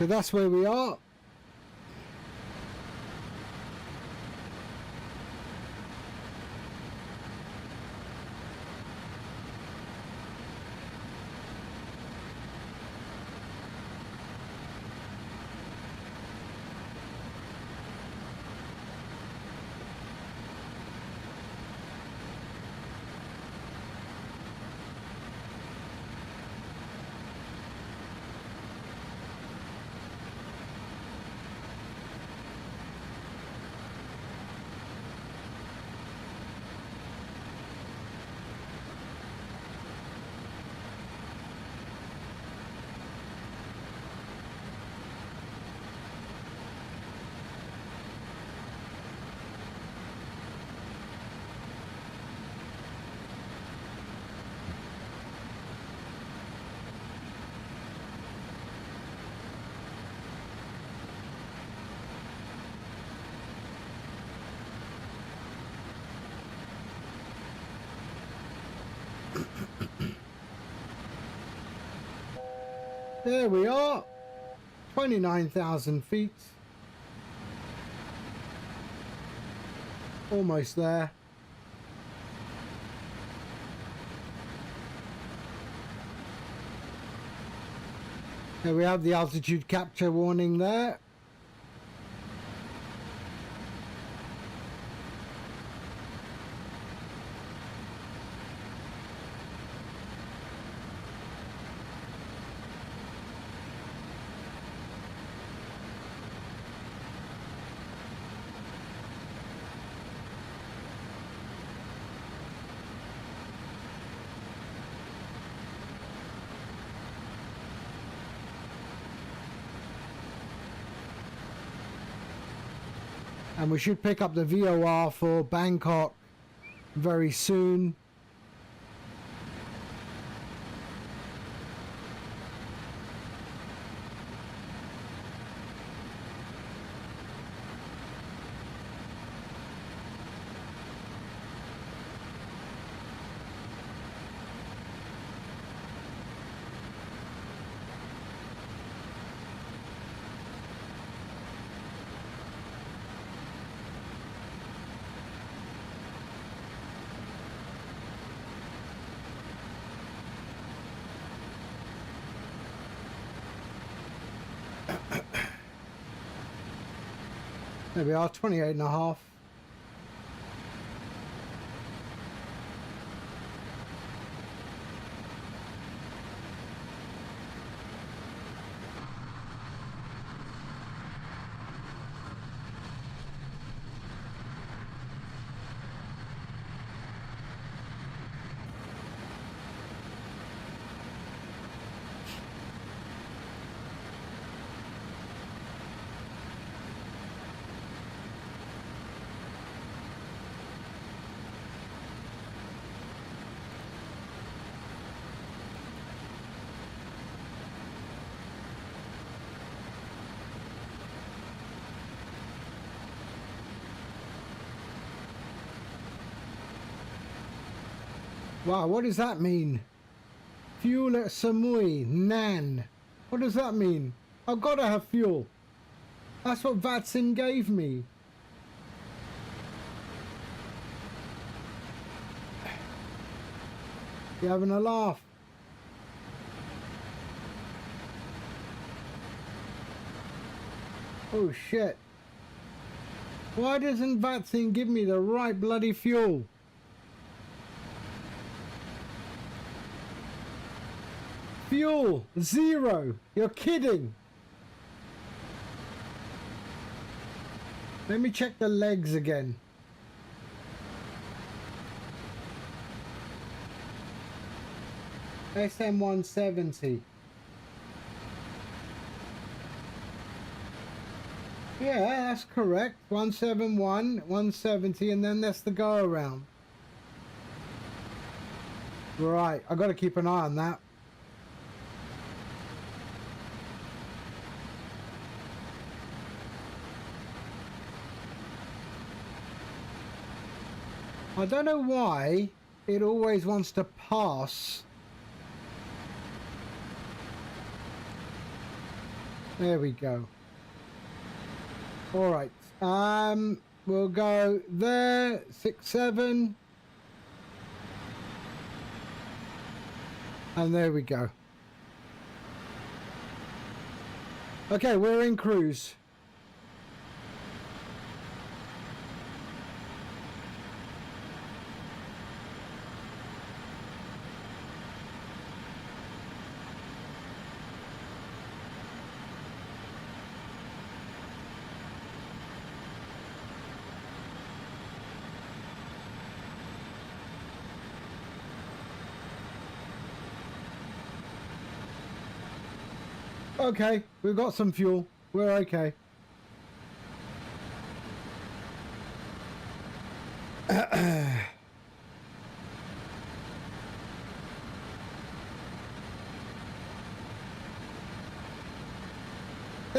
So that's where we are. There we are, 29,000 feet, almost there. There we have the altitude capture warning there. And we should pick up the VOR for Bangkok very soon. There we are, 28.5. Wow, what does that mean? Fuel at Samui, Nan. What does that mean? I've got to have fuel. That's what VATSIM gave me. You having a laugh? Oh shit. Why doesn't VATSIM give me the right bloody fuel? Fuel, 0. You're kidding. Let me check the legs again. SM170. Yeah, that's correct. 171, 170, and then that's the go around. Right, I got to keep an eye on that. I don't know why it always wants to pass. There we go. All right. We'll go there. 67. And there we go. Okay, we're in cruise. Okay, we've got some fuel. We're okay. There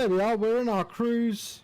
we are, we're in our cruise.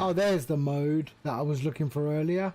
Oh, there's the mode that I was looking for earlier.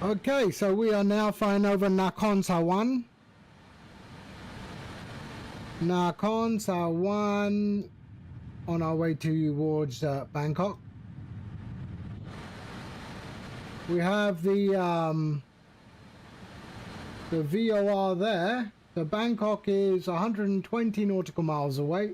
Okay, so we are now flying over Nakhon Sawan. Nakhon Sawan on our way towards Bangkok. We have the VOR there. So Bangkok is 120 nautical miles away.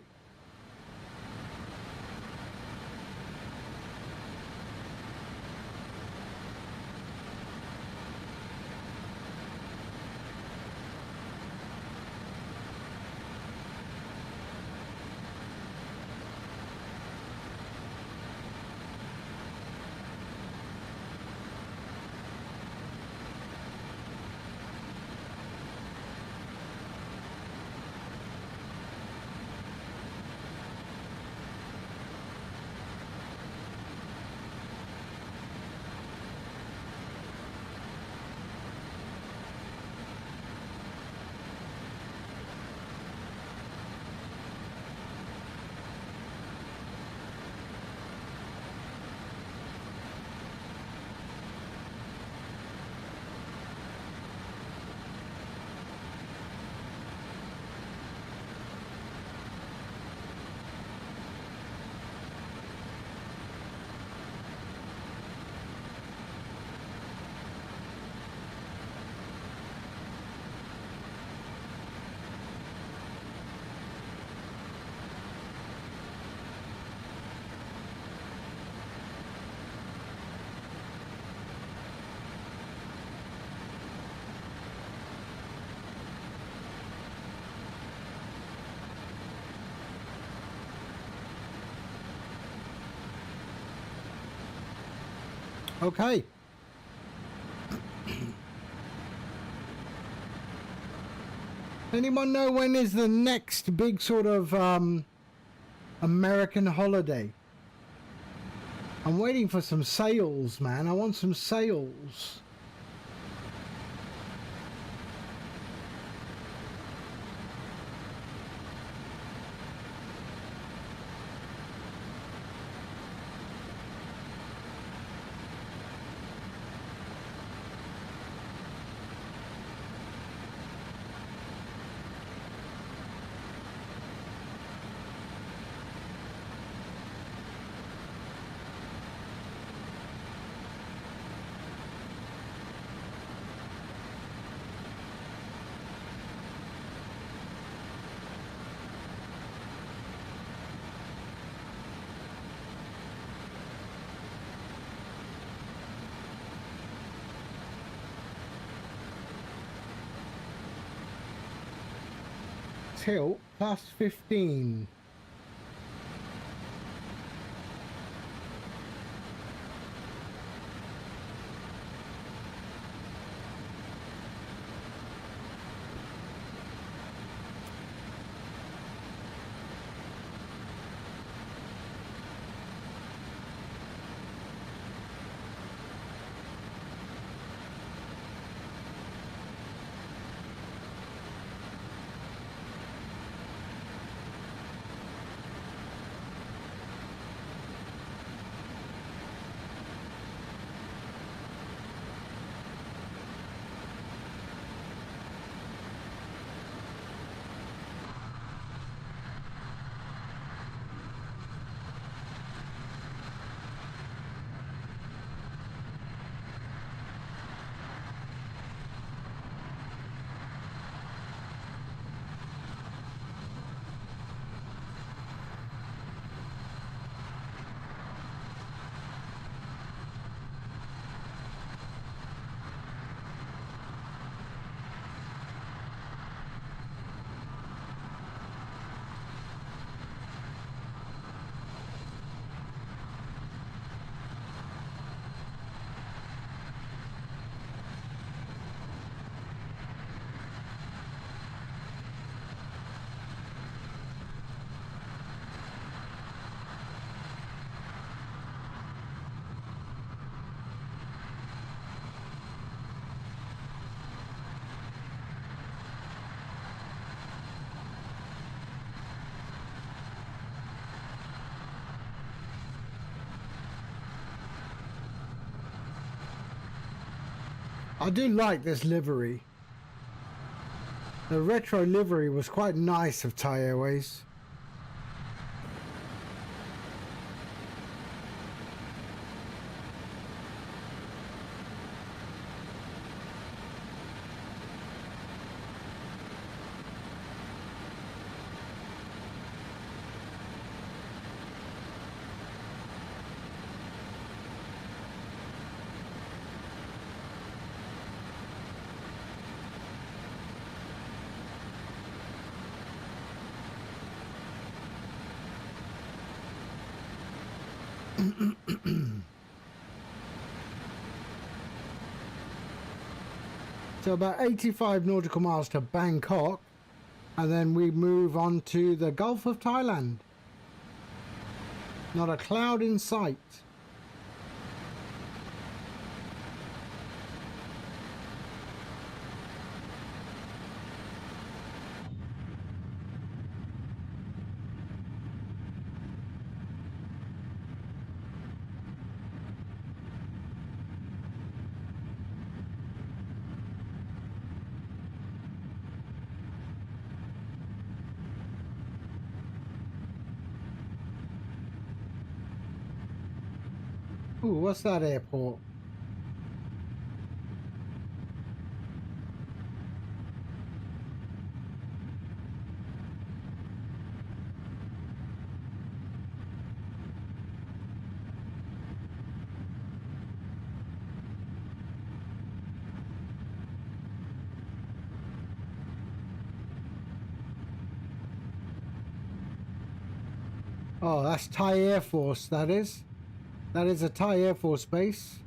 Okay. Anyone know when is the next big sort of American holiday? I'm waiting for some sales, man. I want some sales. Tilt plus 15. I do like this livery. The retro livery was quite nice of Thai Airways. So about 85 nautical miles to Bangkok, and then we move on to the Gulf of Thailand. Not a cloud in sight. Ooh, what's that airport? Oh, that's Thai Air Force, that is. That is a Thai Air Force base.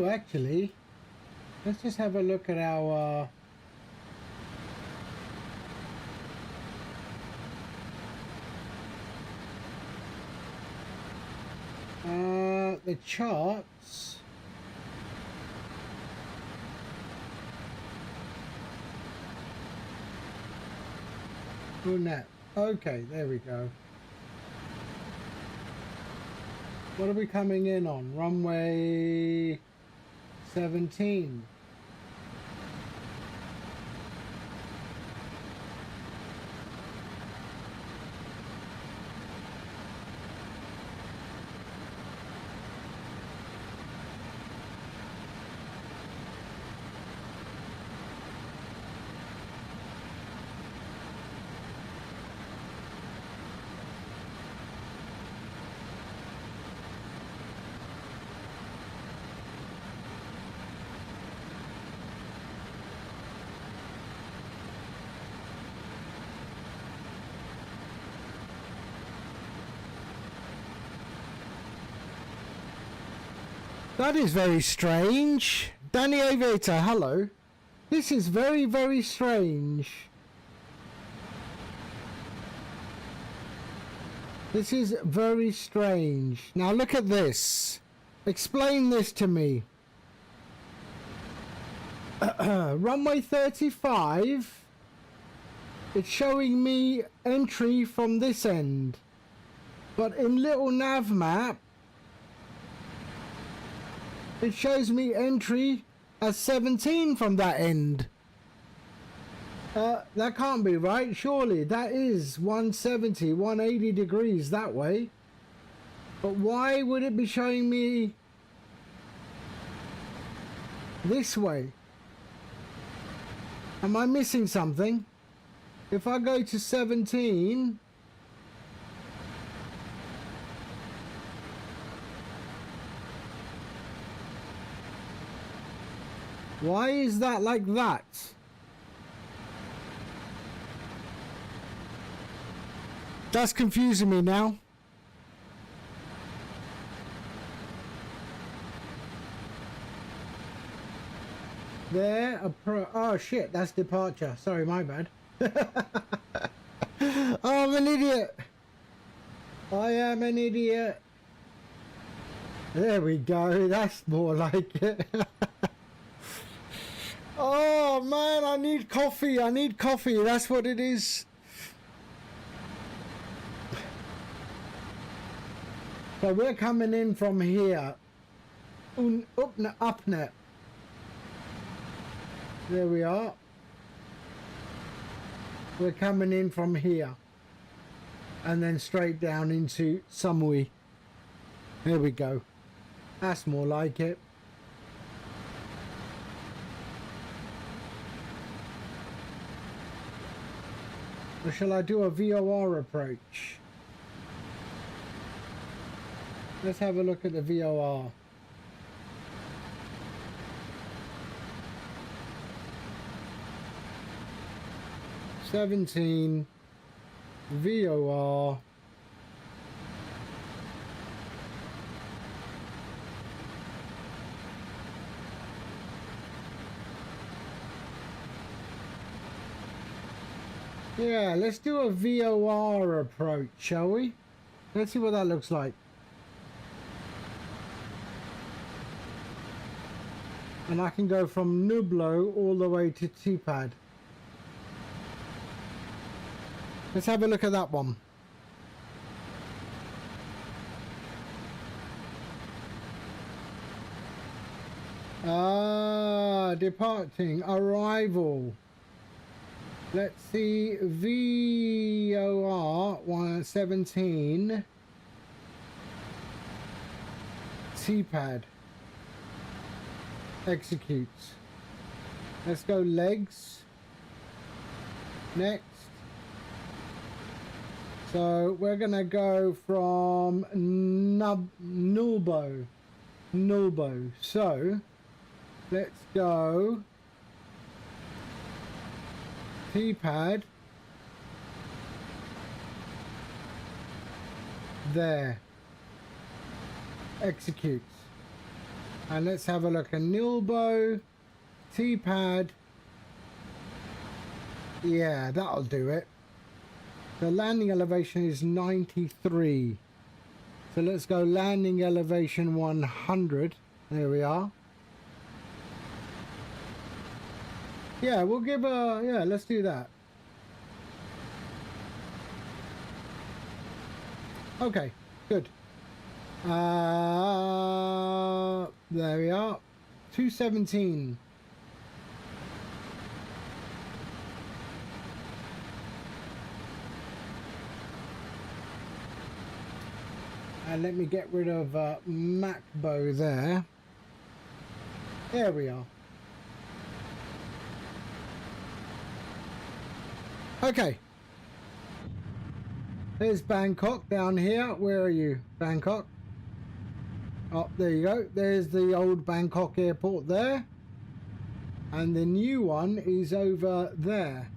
do actually. Let's just have a look at our the charts. Net. Okay, there we go. What are we coming in on? Runway 17. That is very strange. Danny Aviator, hello. This is very, very strange. This is very strange. Now look at this. Explain this to me. Runway 35. It's showing me entry from this end. But in little nav map, it shows me entry as 17 from that end. That can't be right, surely. That is 170, 180 degrees that way. But why would it be showing me this way? Am I missing something? If I go to 17... Why is that like that? That's confusing me now. There, oh shit, that's departure. Sorry, my bad. Oh, I'm an idiot. I am an idiot. There we go, that's more like it. Oh man, I need coffee. That's what it is. So we're coming in from here. Up net. There we are. We're coming in from here. And then straight down into Samui. There we go. That's more like it. Or shall I do a VOR approach? Let's have a look at the VOR. (17) VOR. Yeah, let's do a VOR approach, shall we? Let's see what that looks like. And I can go from Nublo all the way to T-pad. Let's have a look at that one. Departing, arrival. Let's see, VOR 117 T-pad executes. Let's go legs. Next. So we're gonna go from Nulbo. So let's go T-pad there, executes. And let's have a look at Nilbo, T-pad. Yeah, that'll do it. The landing elevation is 93. So let's go landing elevation 100. There we are. Yeah, we'll give a, yeah, let's do that. Okay, good. There we are. 217. And let me get rid of MacBo there. There we are. Okay. There's Bangkok down here. Where are you, Bangkok? Oh, there you go. There's the old Bangkok airport there. And the new one is over there.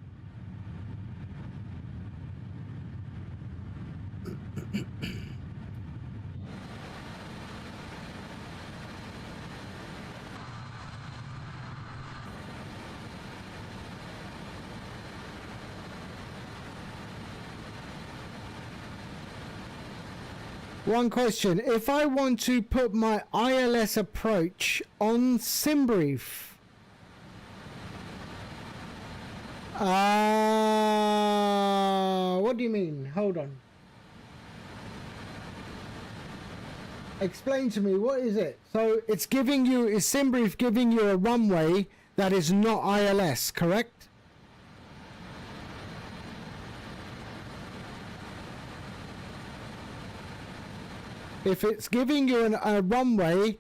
One question, if I want to put my ILS approach on SimBrief, what do you mean? Hold on. Explain to me, what is it? So it's giving you, is SimBrief giving you a runway that is not ILS, correct? If it's giving you a runway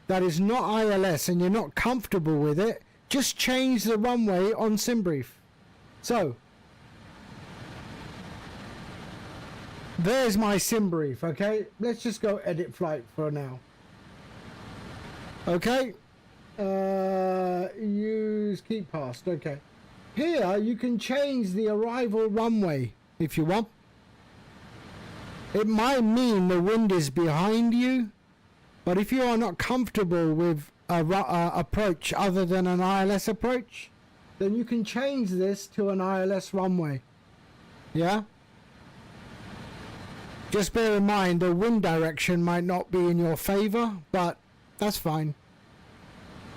that is not ILS and you're not comfortable with it, just change the runway on SimBrief. So, there's my SimBrief, okay? Let's just go edit flight for now. Okay? Use keep past, okay. Here, you can change the arrival runway if you want. It might mean the wind is behind you, but if you are not comfortable with a approach other than an ILS approach, then you can change this to an ILS runway. Yeah? Just bear in mind the wind direction might not be in your favor, but that's fine.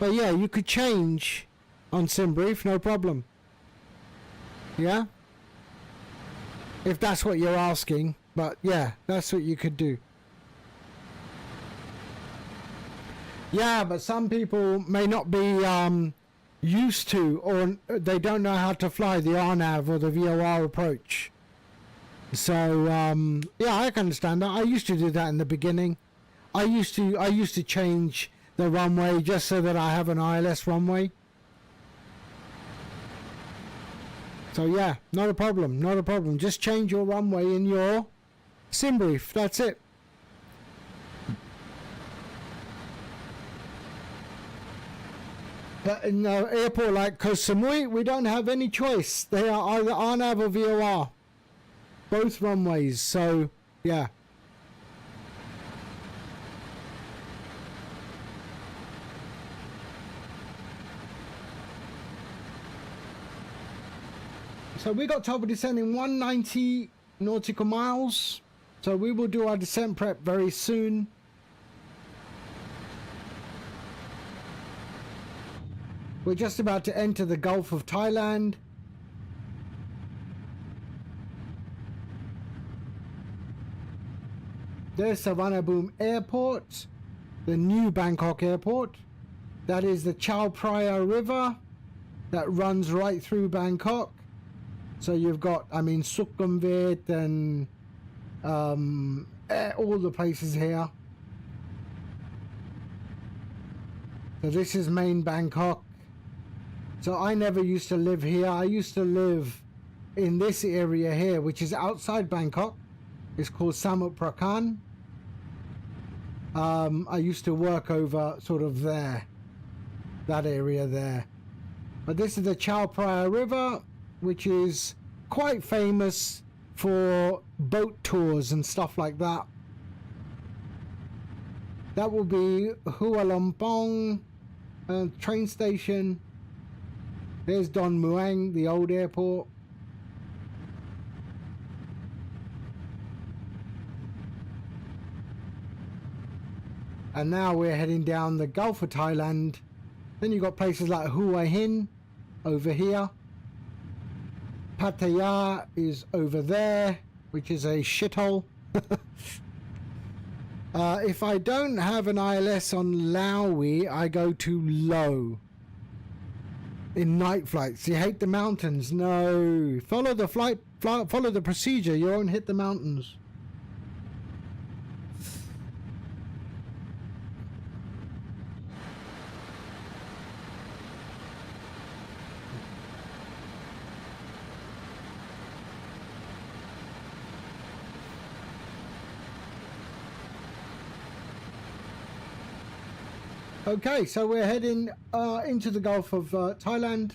But yeah, you could change on SimBrief, no problem. Yeah? If that's what you're asking. But yeah, that's what you could do. Yeah, but some people may not be used to, or they don't know how to fly the RNAV or the VOR approach. So yeah, I can understand that. I used to do that in the beginning. I used to change the runway just so that I have an ILS runway. So yeah, not a problem, not a problem. Just change your runway in your SimBrief, that's it. But in an airport like Koh Samui, we don't have any choice. They are either RNAV or VOR. Both runways, so yeah. So we got told we're descending 190 nautical miles. So we will do our descent prep very soon. We're just about to enter the Gulf of Thailand. There's Savannah-Boom Airport, the new Bangkok airport. That is the Chao Phraya River that runs right through Bangkok. So you've got, I mean, Sukhumvit and all the places here. So this is main Bangkok. So I never used to live here. I used to live in this area here, which is outside Bangkok. It's called Samut Prakan. I used to work over sort of there, that area there. But this is the Chao Phraya River, which is quite famous for boat tours and stuff like that. That will be Hualongpong train station. There's Don Muang, the old airport. And now we're heading down the Gulf of Thailand. Then you've got places like Hua Hin over here. Pattaya is over there, which is a shithole. If I don't have an ILS on Laui, I go to low in night flights. You hate the mountains? No. Follow the follow the procedure. You won't hit the mountains. Okay, so we're heading into the Gulf of Thailand.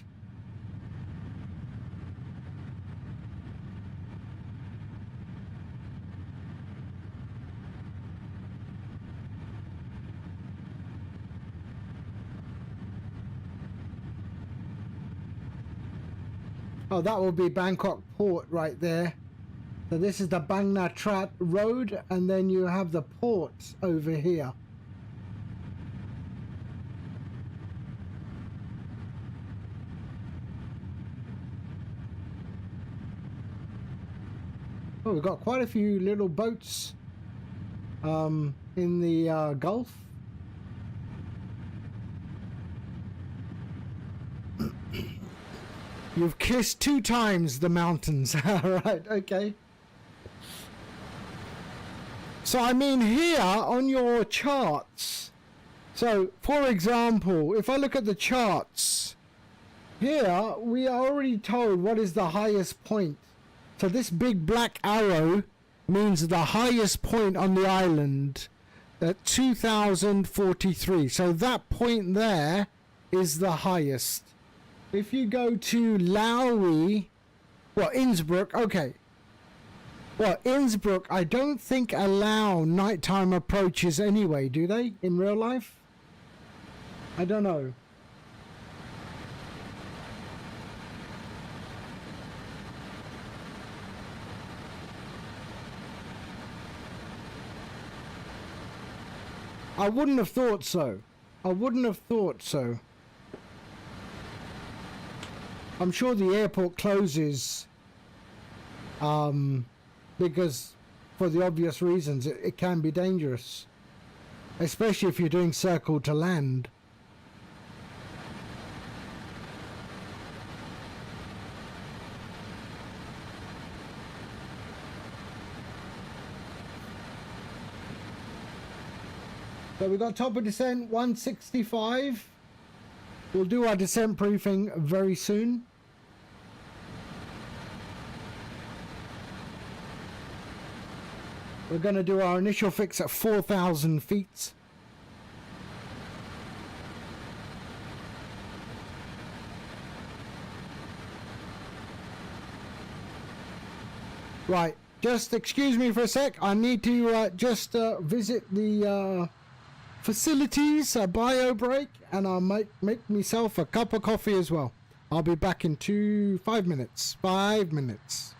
Oh, that will be Bangkok Port right there. So this is the Bang Natrat Road, and then you have the ports over here. Oh, we've got quite a few little boats in the Gulf. You've kissed 2 times the mountains. Right, okay. So I mean here on your charts. So for example, if I look at the charts, here we are already told what is the highest point. So this big black arrow means the highest point on the island at 2043. So that point there is the highest. If you go to Laui, well, Innsbruck, okay. Well, Innsbruck, I don't think allow nighttime approaches anyway, do they, in real life? I don't know. I wouldn't have thought so. I wouldn't have thought so. I'm sure the airport closes because for the obvious reasons it can be dangerous, especially if you're doing circle to land. So we got top of descent 165. We'll do our descent briefing very soon. We're going to do our initial fix at 4,000 feet. Right, just excuse me for a sec. I need to just visit the facilities, a bio break, and I'll make myself a cup of coffee as well. I'll be back in 5 minutes. 5 minutes.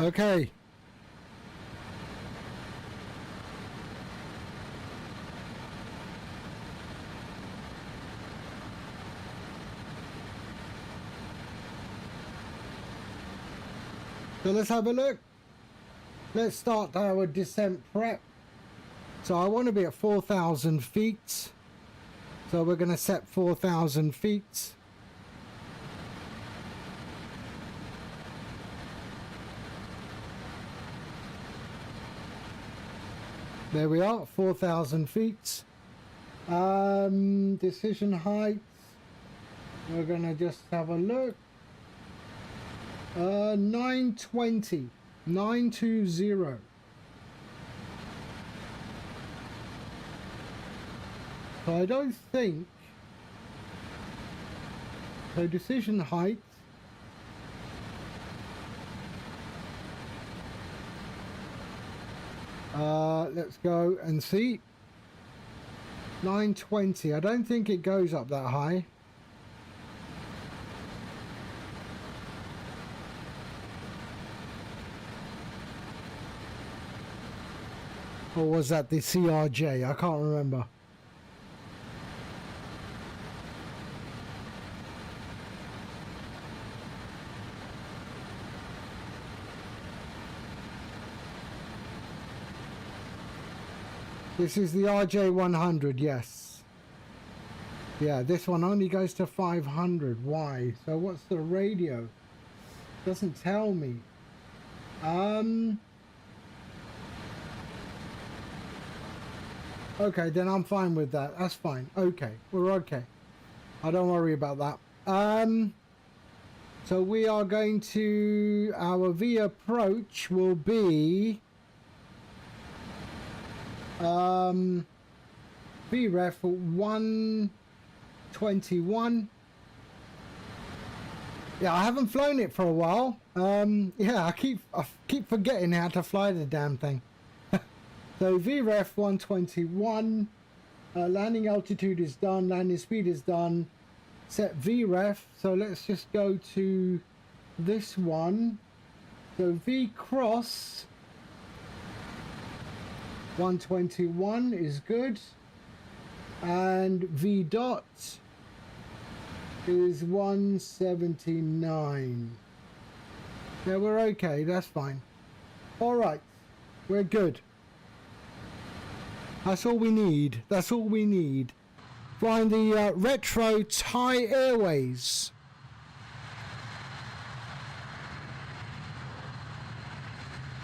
Okay. So let's have a look. Let's start our descent prep. So I want to be at 4,000 feet. So we're going to set 4,000 feet. There we are, 4,000 feet. Decision height. We're going to just have a look. 920. 920. So I don't think. So decision height. Let's go and see. 920. I don't think it goes up that high. Or was that the CRJ? I can't remember. This is the RJ1H, yes. Yeah, this one only goes to 500. Why? So what's the radio? Doesn't tell me. Okay, then I'm fine with that. That's fine. Okay, we're okay. I don't worry about that. So we are going to, our V approach will be VREF 121. Yeah, I haven't flown it for a while. Yeah, I keep forgetting how to fly the damn thing. So VREF 121, landing altitude is done, landing speed is done, set VREF. So let's just go to this one. So V cross 121 is good, and V dot is 179. Yeah, we're okay, that's fine. All right, we're good. That's all we need. That's all we need. Flying the Retro Thai Airways.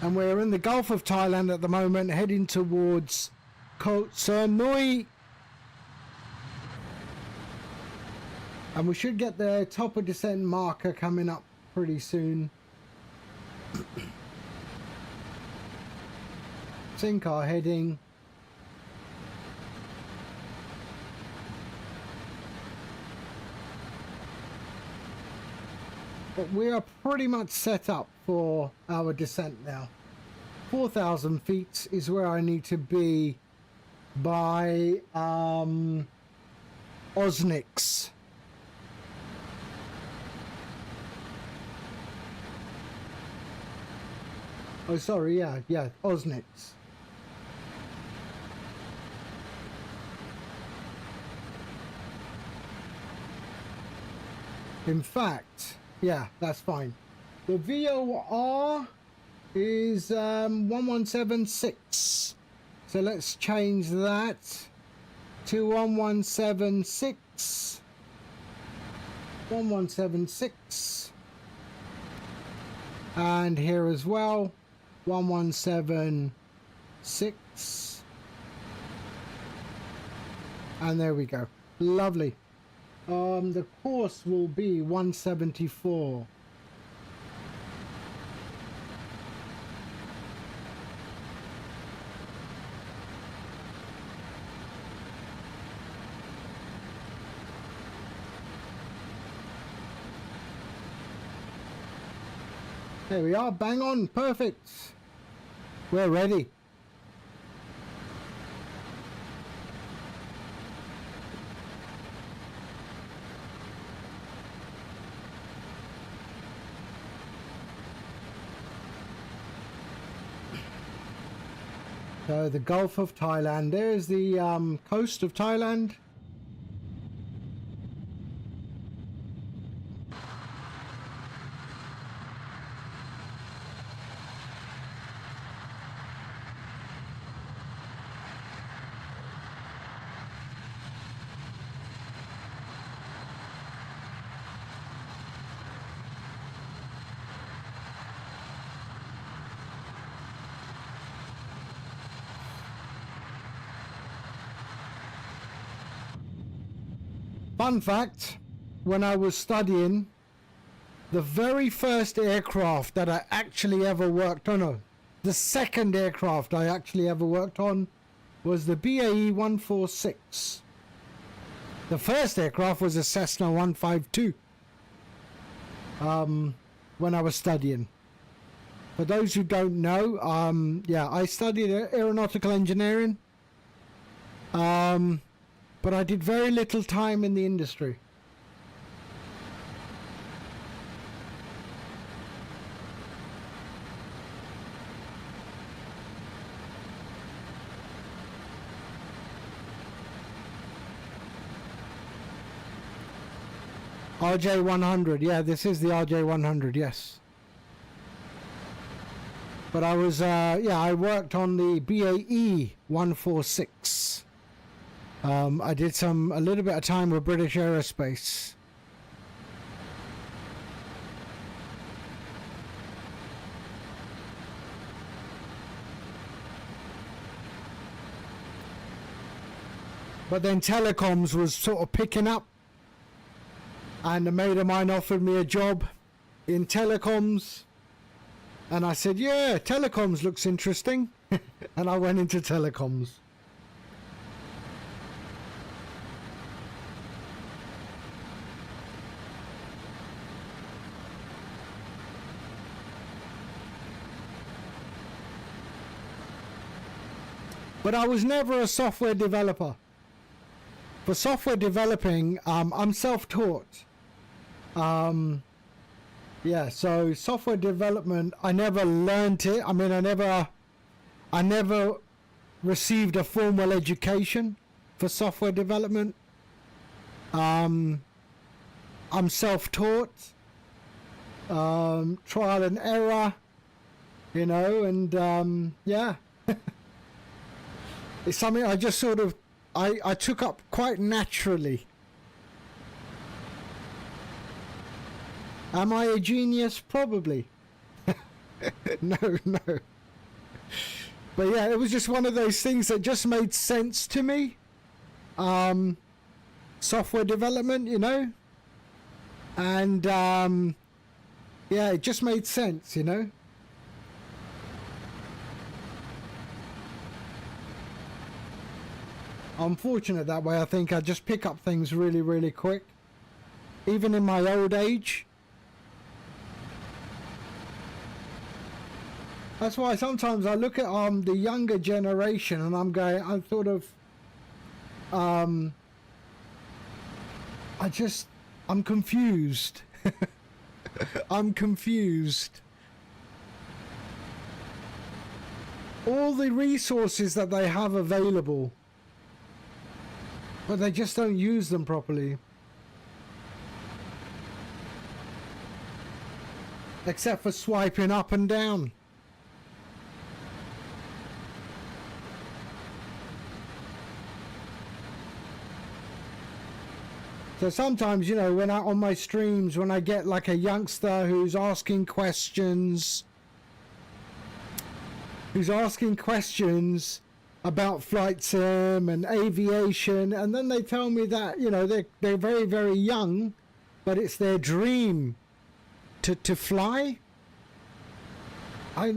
And we're in the Gulf of Thailand at the moment, heading towards Koh Samui. And we should get the top of descent marker coming up pretty soon. Sync our heading. But we are pretty much set up for our descent now. 4,000 feet is where I need to be by Osnix. Oh, sorry, yeah, Osnix. In fact, yeah, that's fine. The VOR is 1176. So let's change that to 1176. 1176. And here as well, 1176. And there we go. Lovely. The course will be 174. There we are, bang on, perfect. We're ready. So the Gulf of Thailand. There's the coast of Thailand. Fun fact, when I was studying, the very first aircraft that I actually ever worked on, no, the second aircraft I actually ever worked on was the BAE 146. The first aircraft was a Cessna 152 when I was studying. For those who don't know, yeah, I studied aeronautical engineering. But I did very little time in the industry. RJ100, yeah, this is the RJ100, yes. But I was, yeah, I worked on the BAE 146. I did a little bit of time with British Aerospace. But then telecoms was sort of picking up, and a mate of mine offered me a job in telecoms, and I said, yeah, telecoms looks interesting. And I went into telecoms. But I was never a software developer. For software developing, I'm self-taught. Yeah, so software development, I never learned it. I mean, I never received a formal education for software development. I'm self-taught, trial and error, you know, and yeah. It's something I just sort of, I took up quite naturally. Am I a genius? Probably. No. But yeah, it was just one of those things that just made sense to me. Software development, you know. And yeah, it just made sense, you know. I'm fortunate that way. I think I just pick up things really, really quick. Even in my old age. That's why sometimes I look at the younger generation and I'm going, I'm sort of, I'm confused. I'm confused. All the resources that they have available, but they just don't use them properly. Except for swiping up and down. So sometimes, you know, when on my streams, when I get like a youngster who's asking questions about flight sim and aviation, and then they tell me that, you know, they're very, very young, but it's their dream to fly. I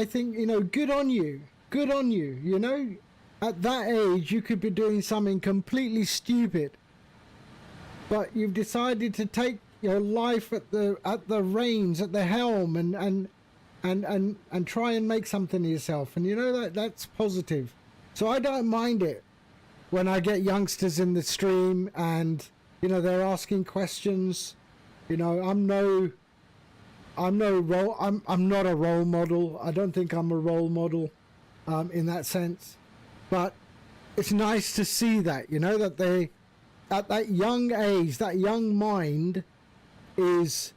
think, you know, good on you, you know. At that age you could be doing something completely stupid, but you've decided to take your life at the reins, at the helm, and try and make something of yourself. And you know, that's positive. So I don't mind it when I get youngsters in the stream and, you know, they're asking questions. You know, I'm not a role model. I don't think I'm a role model. in that sense. But it's nice to see that, you know, that they, at that young age, that young mind is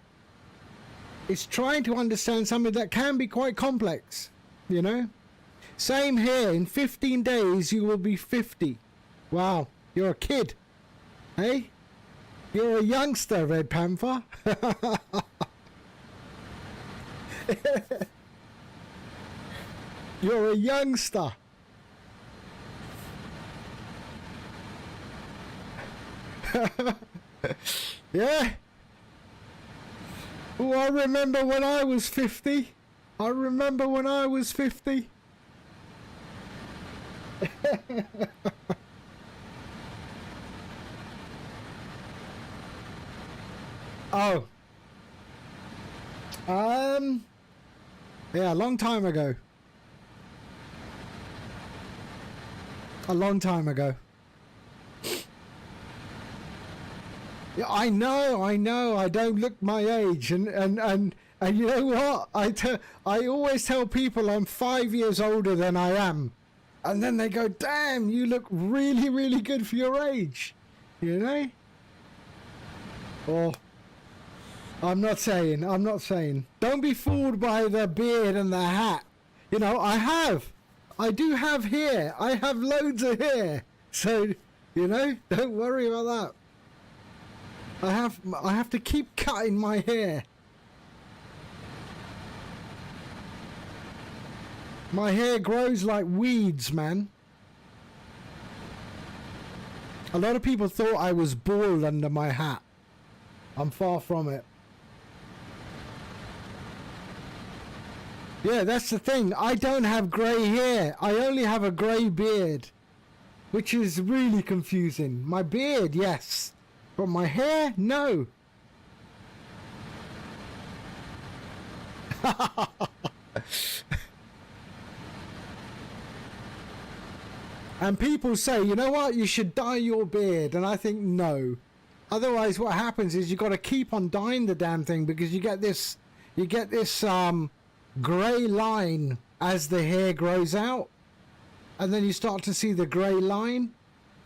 trying to understand something that can be quite complex, you know. Same here. In 15 days, you will be 50. Wow, you're a kid. Hey? You're a youngster, Red Panther. You're a youngster. Yeah. Oh, I remember when I was 50. I remember when I was 50. Oh. Yeah, a long time ago. A long time ago. Yeah, I know, I don't look my age, and you know what? I always tell people I'm 5 years older than I am, and then they go, "Damn, you look really, really good for your age," you know? Or I'm not saying. Don't be fooled by the beard and the hat. You know, I do have hair. I have loads of hair. So, you know, don't worry about that. I have to keep cutting my hair. My hair grows like weeds, man. A lot of people thought I was bald under my hat. I'm far from it. Yeah, that's the thing. I don't have grey hair. I only have a grey beard, which is really confusing. My beard, yes. But my hair, no. And people say, you know what, you should dye your beard. And I think no. Otherwise what happens is you've got to keep on dyeing the damn thing, because you get this grey line as the hair grows out. And then you start to see the grey line.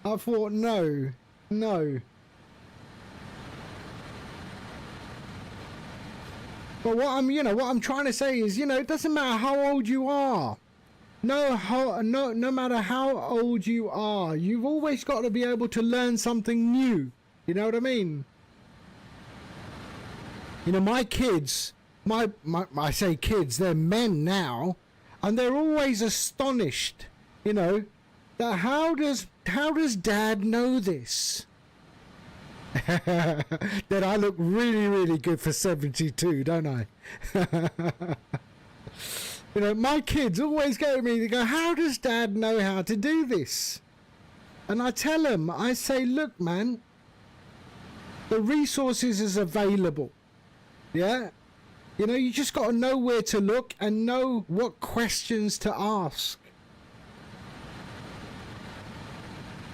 I thought, no. But what I'm trying to say is, you know, it doesn't matter how old you are. No matter how old you are, you've always got to be able to learn something new. You know what I mean? You know, my kids, I say kids, they're men now, and they're always astonished, you know, that how does Dad know this? That I look really, really good for 72, don't I? You know, my kids always go to me, they go, how does Dad know how to do this? And I tell them, I say, look, man, the resources is available. Yeah? You know, you just got to know where to look and know what questions to ask.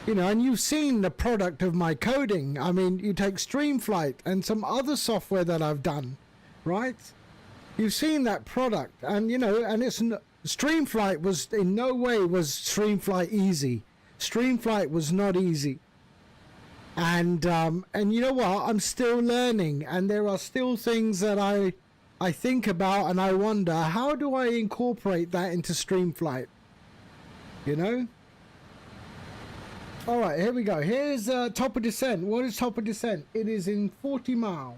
You know, and you've seen the product of my coding. I mean, you take Streamflight and some other software that I've done, right? You've seen that product, and you know, and Streamflight was in no way was Streamflight easy. Streamflight was not easy. And you know what? I'm still learning, and there are still things that I think about, and I wonder, how do I incorporate that into Streamflight? You know? All right, here we go. Here's top of descent. What is top of descent? It is in 40 miles.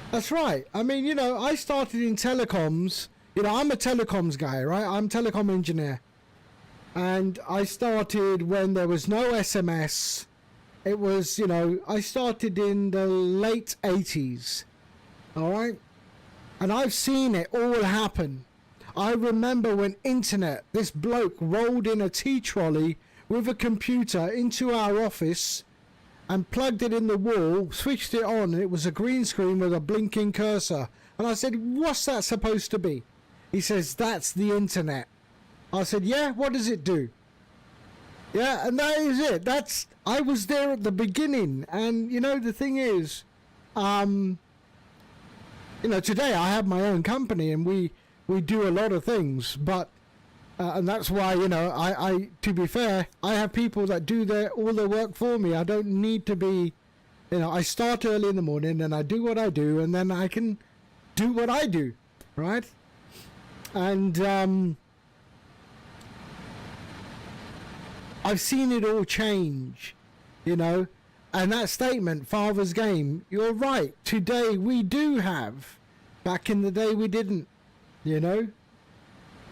That's right. I mean, you know, I started in telecoms. You know, I'm a telecoms guy, right? I'm a telecom engineer. And I started when there was no SMS. It was, you know, I started in the late 80s. All right? And I've seen it all happen. I remember when internet, this bloke rolled in a tea trolley with a computer into our office and plugged it in the wall, switched it on, and it was a green screen with a blinking cursor. And I said, what's that supposed to be? He says, that's the internet. I said, yeah, what does it do? Yeah, and that is it. I was there at the beginning, and you know the thing is, you know, today I have my own company and we do a lot of things, but and that's why, you know, I to be fair, I have people that do all their work for me. I don't need to be, you know, I start early in the morning and I do what I do, and then I can do what I do, right? And I've seen it all change, you know, and that statement, father's game, you're right. Today we do have, back in the day we didn't, you know.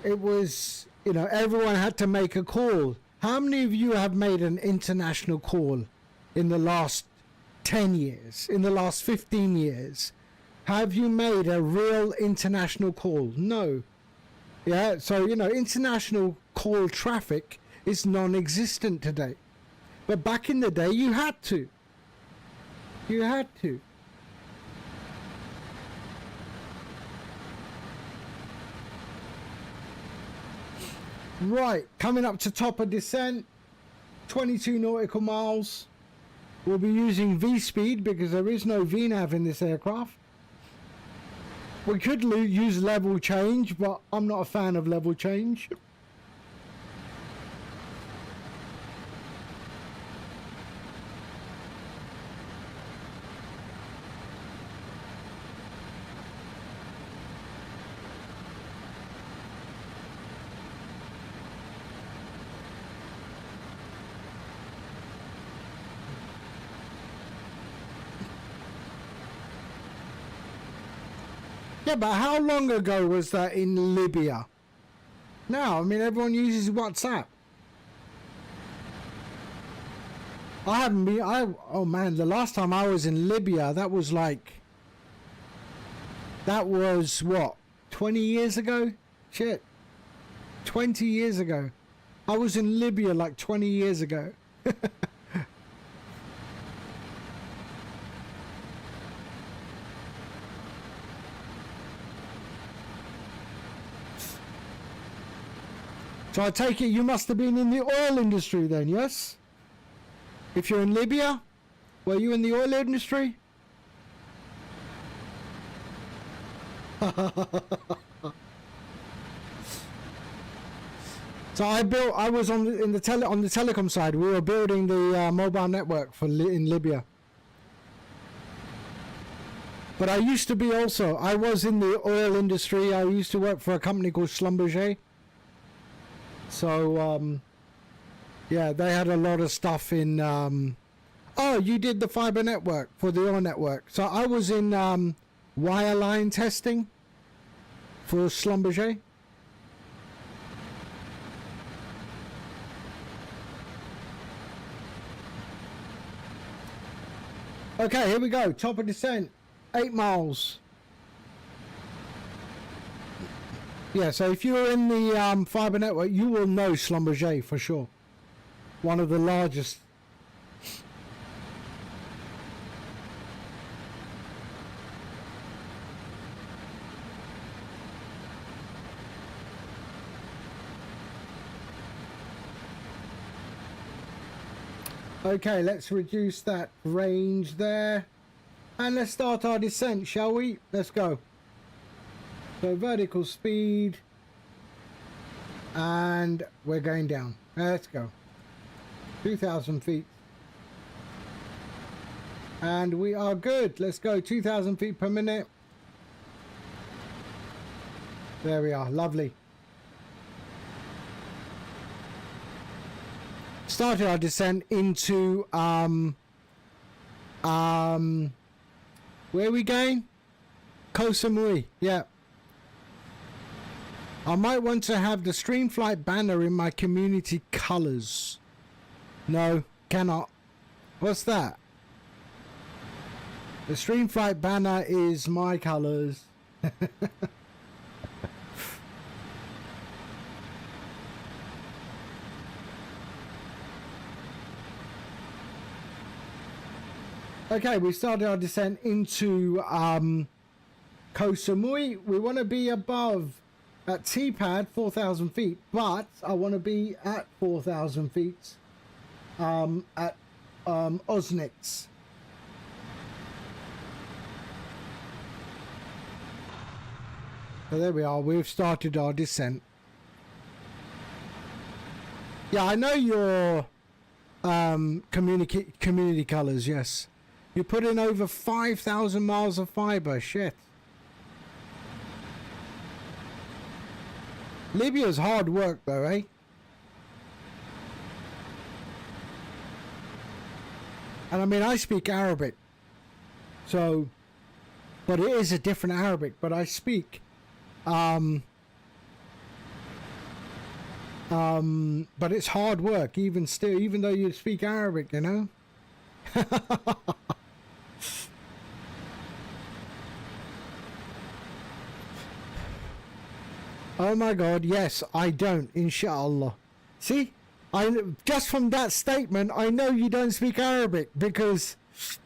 It was, you know, everyone had to make a call. How many of you have made an international call in the last 10 years, in the last 15 years? Have you made a real international call? No. Yeah, so, you know, international call traffic is non-existent today. But back in the day, you had to. You had to. Right, coming up to top of descent, 22 nautical miles. We'll be using V-speed because there is no VNAV in this aircraft. We could use level change, but I'm not a fan of level change. Yeah, but how long ago was that in Libya? Now, I mean, everyone uses WhatsApp. I haven't been, oh man, the last time I was in Libya, that was what, 20 years ago? Shit. 20 years ago. I was in Libya like 20 years ago. So I take it you must have been in the oil industry then, yes? If you're in Libya, were you in the oil industry? So I was on the telecom side. We were building the mobile network in Libya. But I used to be also, I was in the oil industry. I used to work for a company called Schlumberger. So, yeah, they had a lot of stuff in, oh, you did the fiber network for the oil network. So I was in wireline testing for Schlumberger. Okay, here we go. Top of descent, 8 miles. Yeah, so if you're in the fiber network, you will know Schlumberger for sure. One of the largest. Okay, let's reduce that range there. And let's start our descent, shall we? Let's go. So vertical speed, and we're going down. Let's go. 2,000 feet. And we are good. Let's go 2,000 feet per minute. There we are. Lovely. Started our descent into where are we going? Koh Samui. Yeah. I might want to have the streamflight banner in my community colors. No, cannot. What's that? The streamflight banner is my colors. Okay, we started our descent into Koh Samui. We want to be above at T-pad 4,000 feet, but I want to be at 4,000 feet at Osnitz. So there we are. We've started our descent. Yeah, I know your community colors. Yes, you put in over 5,000 miles of fiber. Shit. Libya's hard work, though, eh? And I mean, I speak Arabic, so, but it is a different Arabic. But I speak. But it's hard work, even still, even though you speak Arabic, you know. Oh my God, yes, I don't, inshallah. See, just from that statement, I know you don't speak Arabic, because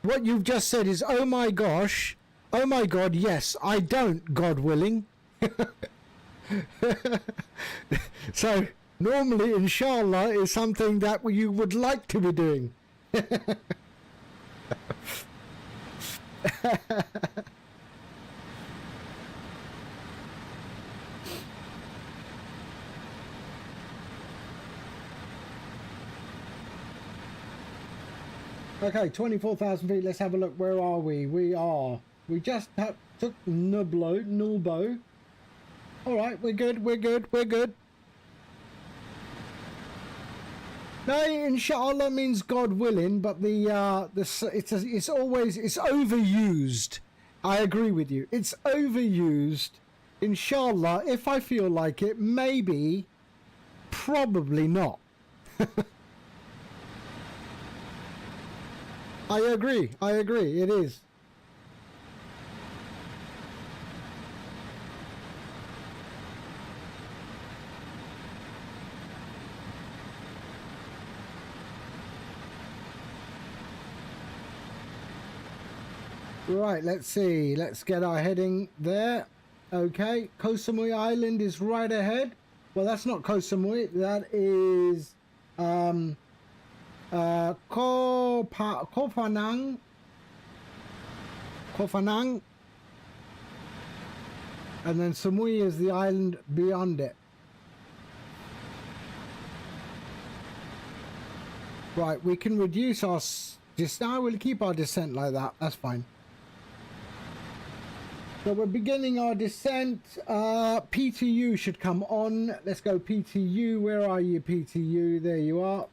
what you've just said is, oh my gosh, oh my God, yes, I don't, God willing. So normally inshallah is something that you would like to be doing. Okay, 24,000 feet. Let's have a look. Where are we? We just took Nulbo. All right, we're good. No, inshallah means God willing, but it's always overused. I agree with you. It's overused. Inshallah, if I feel like it, maybe, probably not. I agree. It is. Right, let's see. Let's get our heading there. Okay, Koh Samui Island is right ahead. Well, that's not Koh Samui. That is Koh Phanang. And then Samui is the island beyond it. Right, we can reduce our now we'll keep our descent like that. That's fine. So we're beginning our descent. PTU should come on. Let's go PTU. Where are you, PTU? There you are.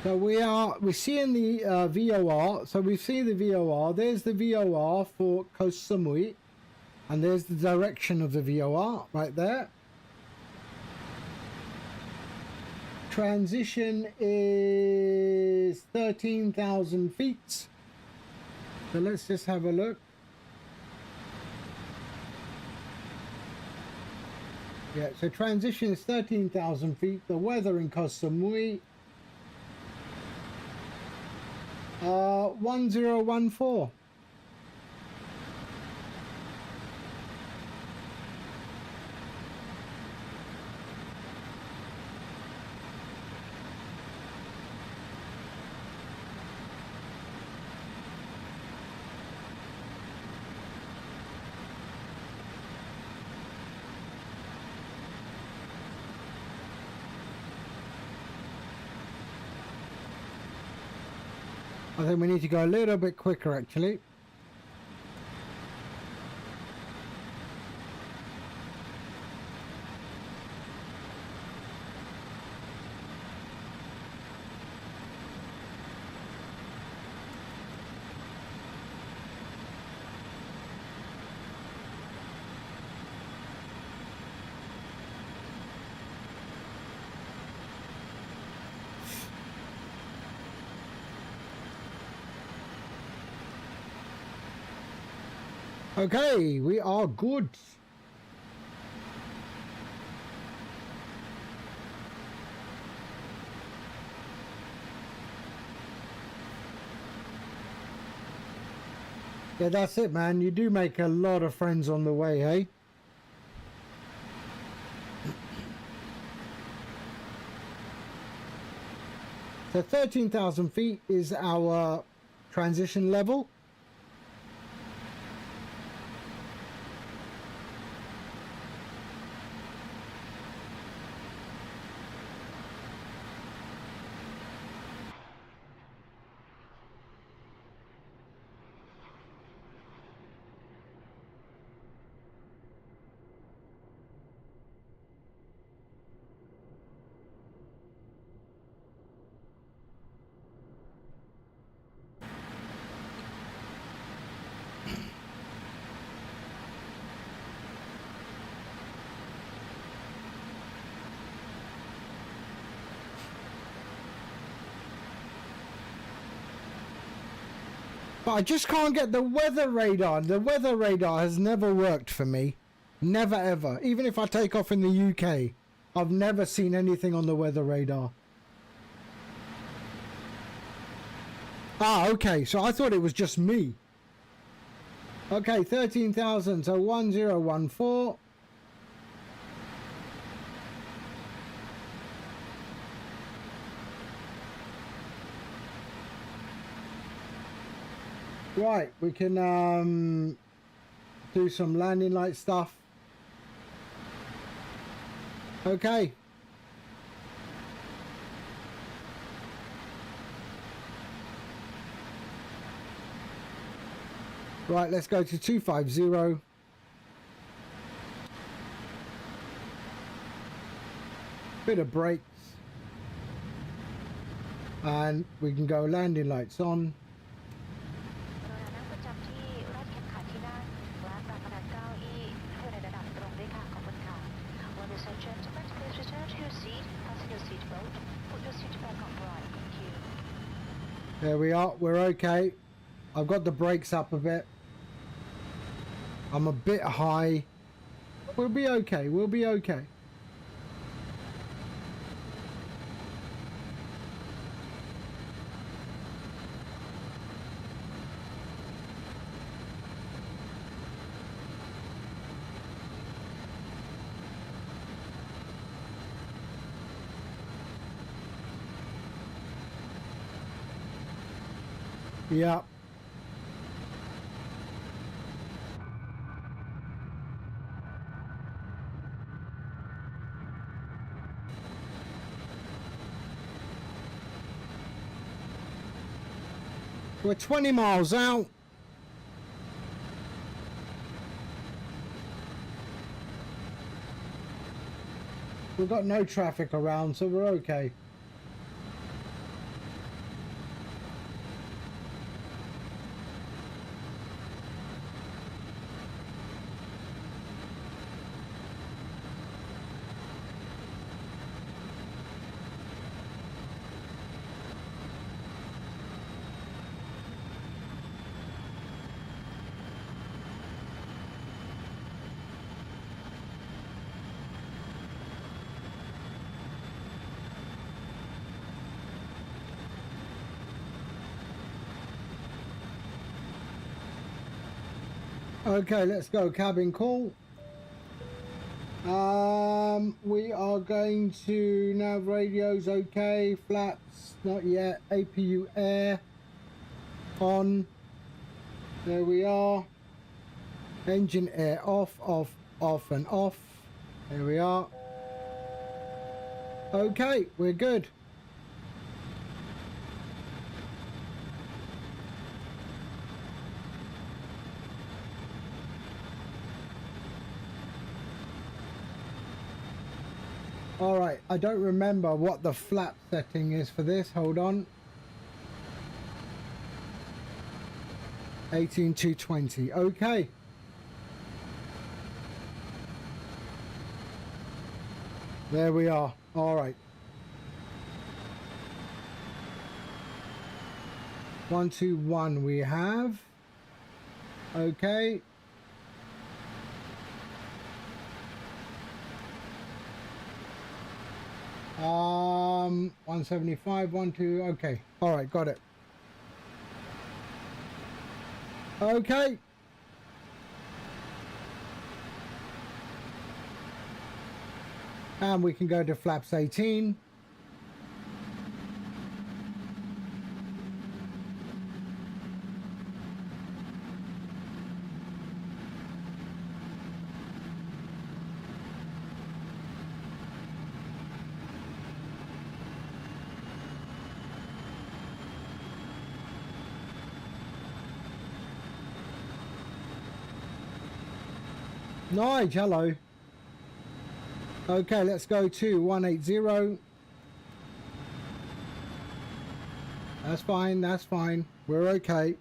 So we're seeing the VOR. So we see the VOR. There's the VOR for Koh Samui, and there's the direction of the VOR right there. Transition is 13,000 feet. So let's just have a look. Yeah, so transition is 13,000 feet. The weather in Koh Samui. 1014. I think we need to go a little bit quicker, actually. Okay, we are good. Yeah, that's it, man. You do make a lot of friends on the way, hey? So 13,000 feet is our transition level. But I just can't get the weather radar. The weather radar has never worked for me. Never ever. Even if I take off in the UK, I've never seen anything on the weather radar. Ah, okay. So I thought it was just me. Okay, 13,000. So 1014. Right, we can do some landing light stuff. Okay. Right, let's go to 250. Bit of brakes. And we can go landing lights on. Ladies and gentlemen, please return to your seat, fasten your seatbelt, put your seat back upright. Thank you. There we are, we're okay. I've got the brakes up a bit. I'm a bit high. We'll be okay, we'll be okay. Yeah. We're 20 miles out. We've got no traffic around, so we're okay. Okay, let's go cabin call. We are going to nav radios okay, flaps not yet, APU air on. There we are. Engine air off, off, off and off. There we are. Okay, we're good. All right, I don't remember what the flap setting is for this. Hold on. 18220. Okay. There we are. All right. 121 we have. Okay. 175, 12. Okay. All right. Got it. Okay. And we can go to flaps 18. Nige, hello. Okay, let's go to 180. That's fine, that's fine. We're okay.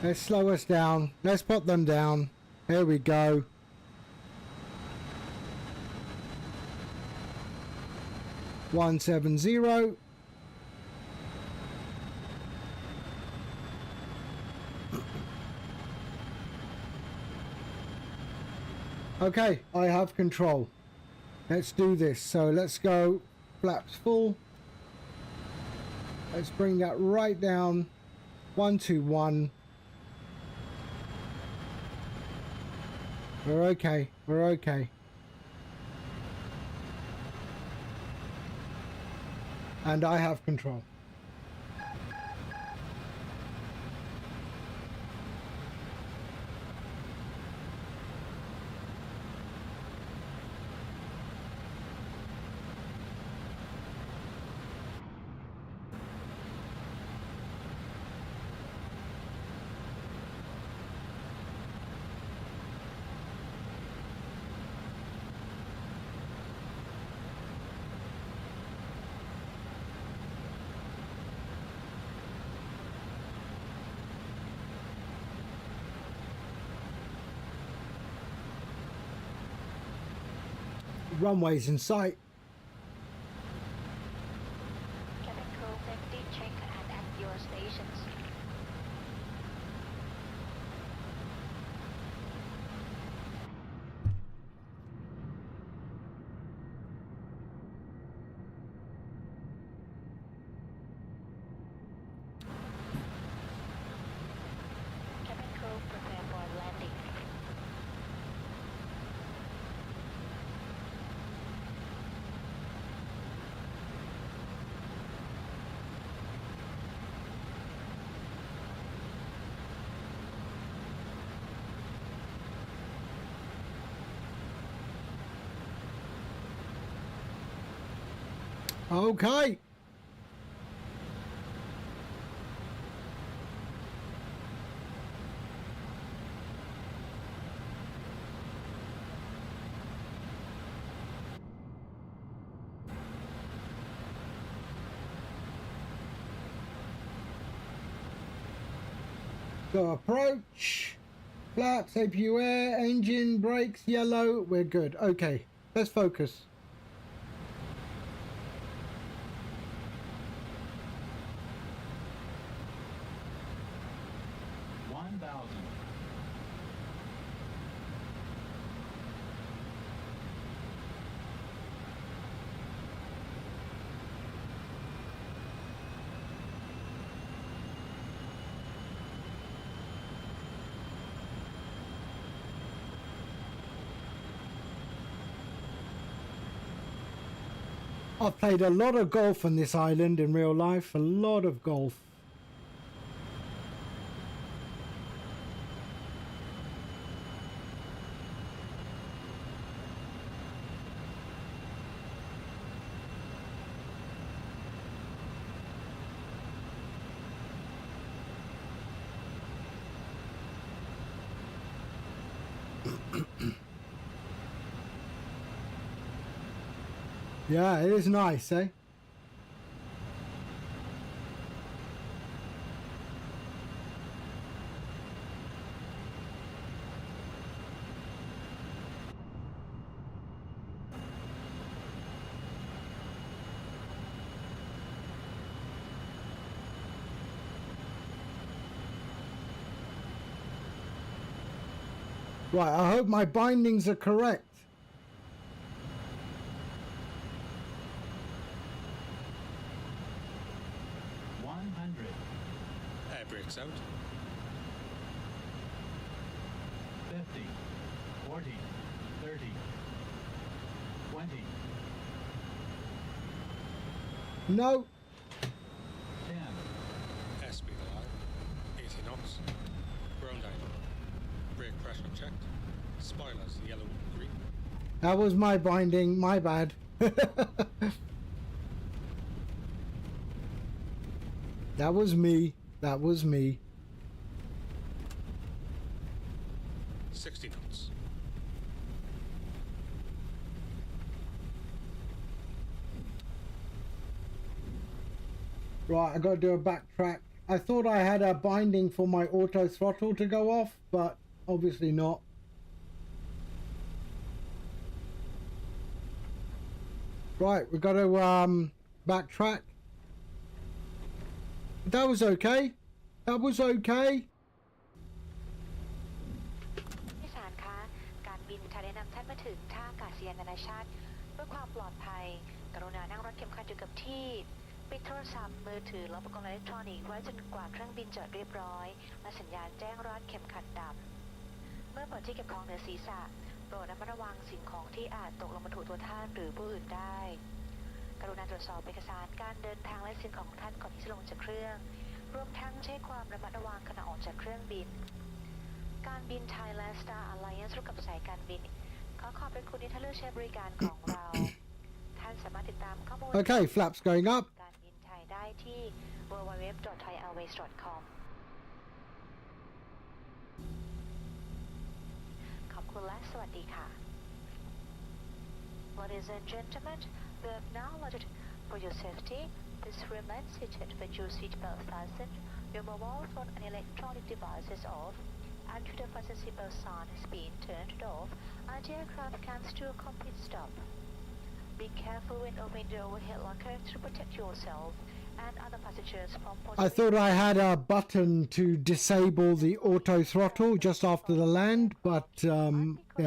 Let's slow us down. Let's put them down. Here we go. $170. Okay, I have control. Let's do this. So let's go flaps full. Let's bring that right down. 121. We're okay. We're okay. And I have control. Runways in sight. Cabin crew, safety check and at your stations. Cabin crew, prepare for landing. Okay. So approach, flaps, APU air, engine, brakes, yellow. We're good. Okay, let's focus. I've played a lot of golf on this island in real life, a lot of golf. Yeah, it is nice, eh? Right, I hope my bindings are correct. Air brakes out. 50, 40, 30, 20, No. 10, Airspeed alive. 80 knots. Ground angle. Brake pressure checked. Spoilers yellow and green. That was my binding. My bad. That was me. That was me. 60 knots. Right, I got to do a backtrack. I thought I had a binding for my auto throttle to go off, but obviously not. Right, we got to backtrack. That was okay. That was okay. ผู้โดยสารคะการบินไทยได้นำท่านมาถึงท่าอากาศยานนานาชาติเพื่อความปลอดภัยกรุณานั่งรัดเข็มขัดอยู่กับที่ปิดโทรศัพท์มือถือและอุปกรณ์อิเล็กทรอนิกส์ไว้จนกว่าเครื่องบินจอดเรียบร้อยและสัญญาณแจ้งรัดเข็มขัดดับเมื่อเปิดที่เก็บของเหนือศีรษะโปรดระมัดระวังสิ่งของที่อาจตกลงมาถูกตัวท่านหรือผู้อื่นได้กรุณาตรวจสอบเอกสารการเดินทางและสิ่งของท่านก่อนที่จะลงจากเครื่องรวมทั้งใช้ความระมัดระวังขณะออกจากเครื่องบินการบินไทยและ Star Alliance ร่วมกับสายการบินขอขอบคุณที่ท่านเลือกใช้บริการของเราท่านสามารถติดตามข้อมูล Okay, flaps going up. การบินไทยได้ที่ www.thaiairways.com ขอบคุณและสวัสดีค่ะ Ladies and gentlemen, we have now loaded for your safety. Please remain seated with your seatbelt fastened, your mobile phone and electronic devices off, and the fasten seatbelt sign has been turned off, and the aircraft comes to a complete stop. Be careful when opening the overhead locker to protect yourself and other passengers from I thought I had a button to disable the auto throttle just after the land, but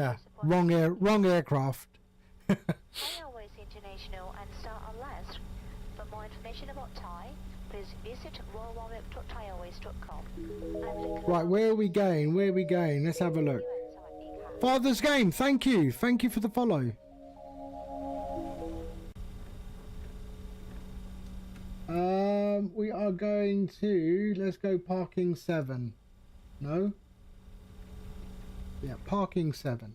yeah, wrong aircraft. Thai Airways International and Star Alliance. For more information about Thai, please visit www.thaiairways.com. Right, where are we going? Where are we going? Let's have a look. Father's Game, thank you. Thank you for the follow. We are going to, let's go parking 7. No? Yeah, parking 7.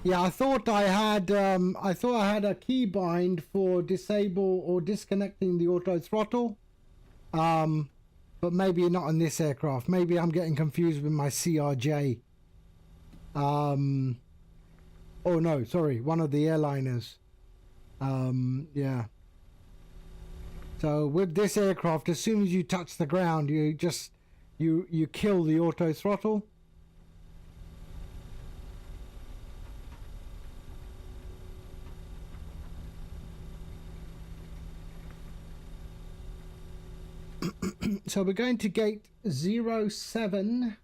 Yeah, I thought I had a key bind for disable or disconnecting the auto throttle. But maybe not on this aircraft. Maybe I'm getting confused with my CRJ. Oh no, sorry, one of the airliners. Yeah. So with this aircraft, as soon as you touch the ground, you kill the auto throttle. So we're going to gate 07.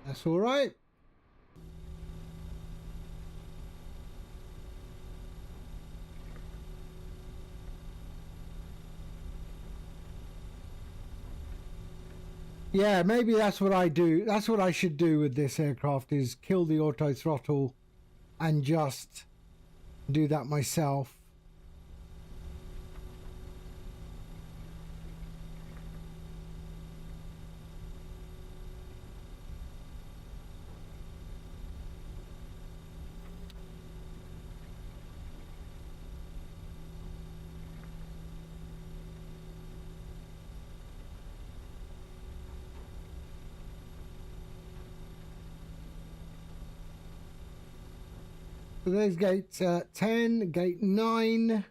That's all right. Yeah, maybe that's what I do. That's what I should do with this aircraft, is kill the auto throttle and just do that myself. So there's gate 10, gate 9.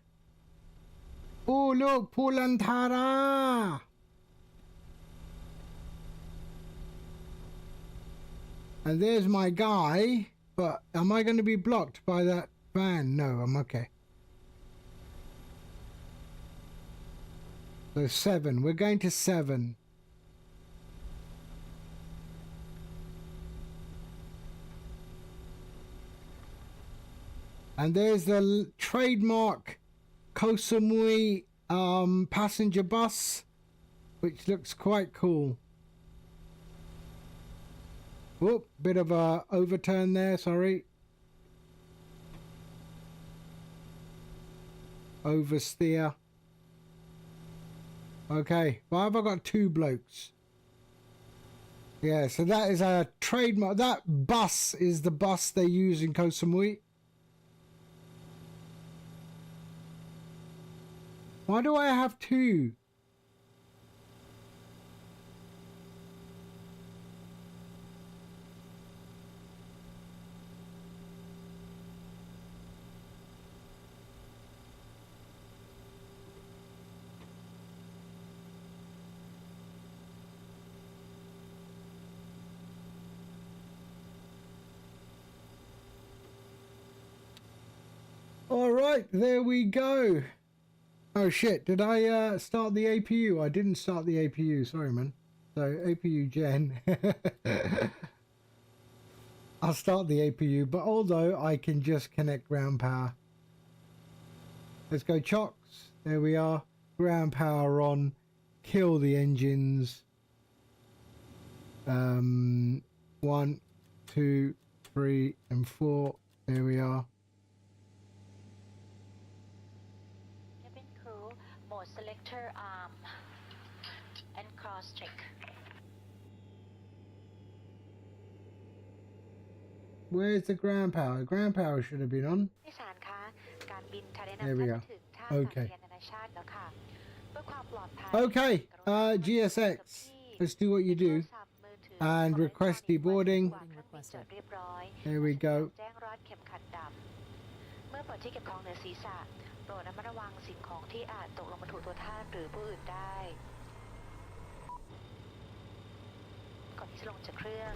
Oh, look, Pulantara. And there's my guy. But am I going to be blocked by that van? No, I'm okay. So 7. We're going to 7. And there's the trademark Koh Samui passenger bus, which looks quite cool. Whoop, bit of a overturn there, sorry. Oversteer. Okay, why have I got 2 blokes? Yeah, so that is a trademark. That bus is the bus they use in Koh Samui. Why do I have 2? All right, there we go. Oh shit, did I start the APU? I didn't start the APU, sorry man. So APU gen. I'll start the APU, but although I can just connect ground power. Let's go chocks. There we are. Ground power on. Kill the engines. 1, 2, 3 and 4. There we are. Selector arm and cross check. Where's the ground power? Ground power should have been on. There we go. Okay. Okay, GSX. Let's do what you do. And request deboarding. There we go. โปรดระมัดระวังสิ่งของที่อาจตกลงมาถูกตัวท่านหรือผู้อื่นได้ก่อนที่จะลงจากเครื่อง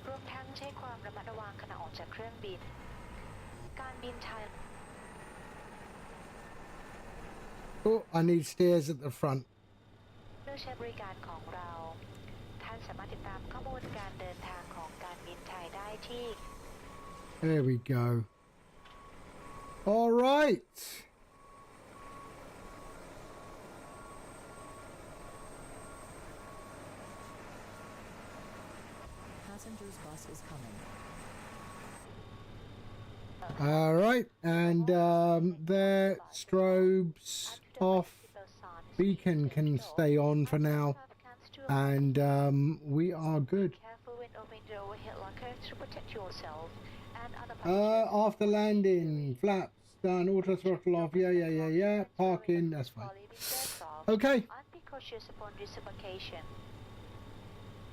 รวมทั้งใช้ความระมัดระวังขณะออกจากเครื่องบินการบินไทย Oh, I need stairs at the front. เลือกใช้บริการของเราท่านสามารถติดตามข้อมูลการเดินทางของการบินไทยได้ที่ There we go. All right. Passenger's bus is coming. All right, and there, strobes off. Beacon can stay on for now, and we are good. After landing, flaps done, auto throttle off. Yeah. Parking, that's fine. Okay.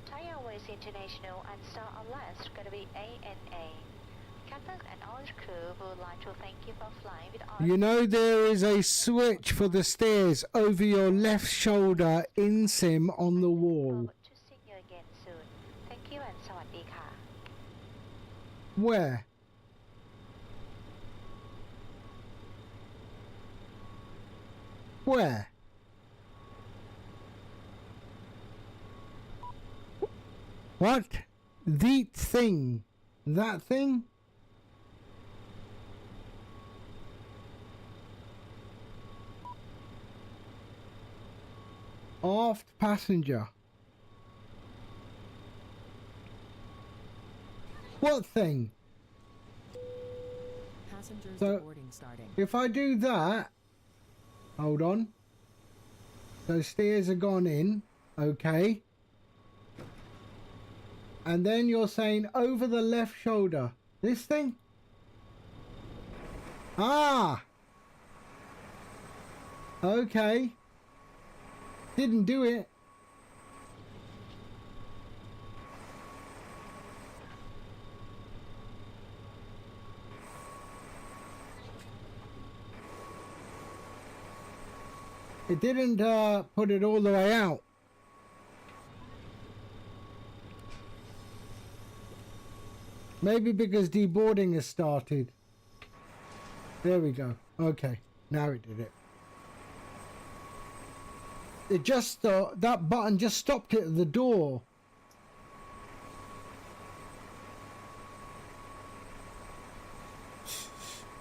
Thai Airways International and Star Alliance are going to be ANA. Captain and all the crew would like to thank you for flying with us. You know there is a switch for the stairs over your left shoulder in sim on the wall. To see you again soon. Thank you and สวัสดีค่ะ Where? Where? What? The thing? That thing? Aft passenger. What thing? Passengers So, boarding starting. if I do that, hold on. So stairs are gone in, okay. And then you're saying over the left shoulder. This thing? Ah! Okay. Didn't do it. It didn't put it all the way out. Maybe because deboarding has started. There we go. Okay, now it did it. It just, that button just stopped it at the door.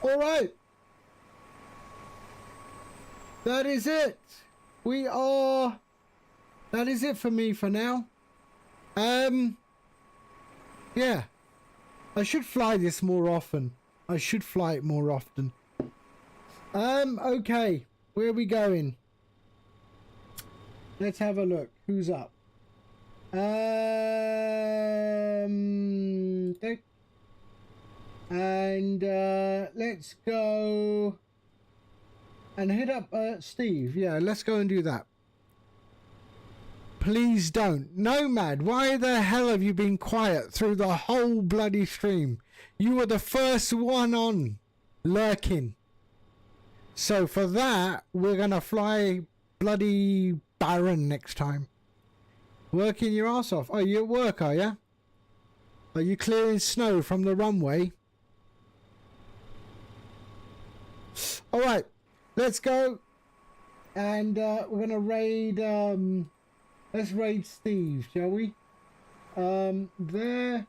All right. That is it. That is it for me for now. Yeah. I should fly this more often. I should fly it more often. Okay. Where are we going? Let's have a look. Who's up? Okay. And let's go and hit up Steve. Yeah, let's go and do that. Please don't. Nomad, why the hell have you been quiet through the whole bloody stream? You were the first one on, lurking. So for that, we're going to fly bloody Baron next time. Working your ass off. Oh, you at work, are you? Are you clearing snow from the runway? Alright, let's go. And we're going to raid... let's raid Steve, shall we? There.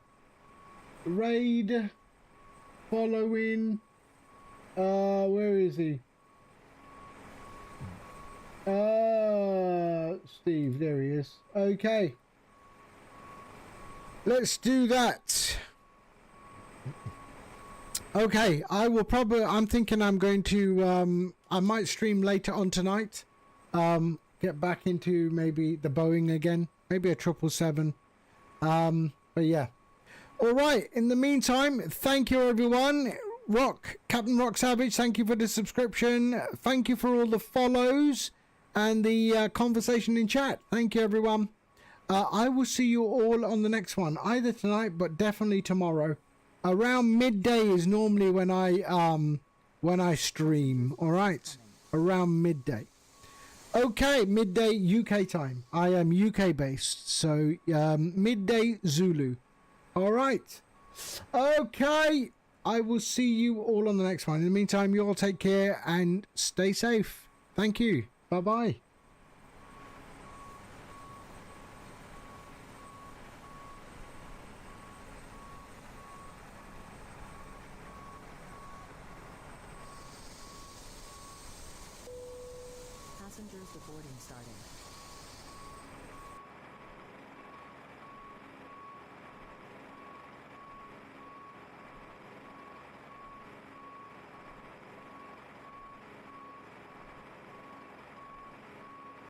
Raid. Following. Where is he? Steve, there he is. Okay. Let's do that. Okay, I'm thinking I'm going to, I might stream later on tonight. Get back into maybe the Boeing again. Maybe a 777. But yeah. Alright, in the meantime, thank you everyone. Captain Rock Savage, thank you for the subscription. Thank you for all the follows and the conversation in chat. Thank you everyone. I will see you all on the next one, either tonight but definitely tomorrow. Around midday is normally when I stream. All right, around midday. Okay, midday UK time. I am UK based, so midday Zulu. All right. Okay, I will see you all on the next one. In the meantime, you all take care and stay safe. Thank you. Bye bye. Passengers, the boarding starting.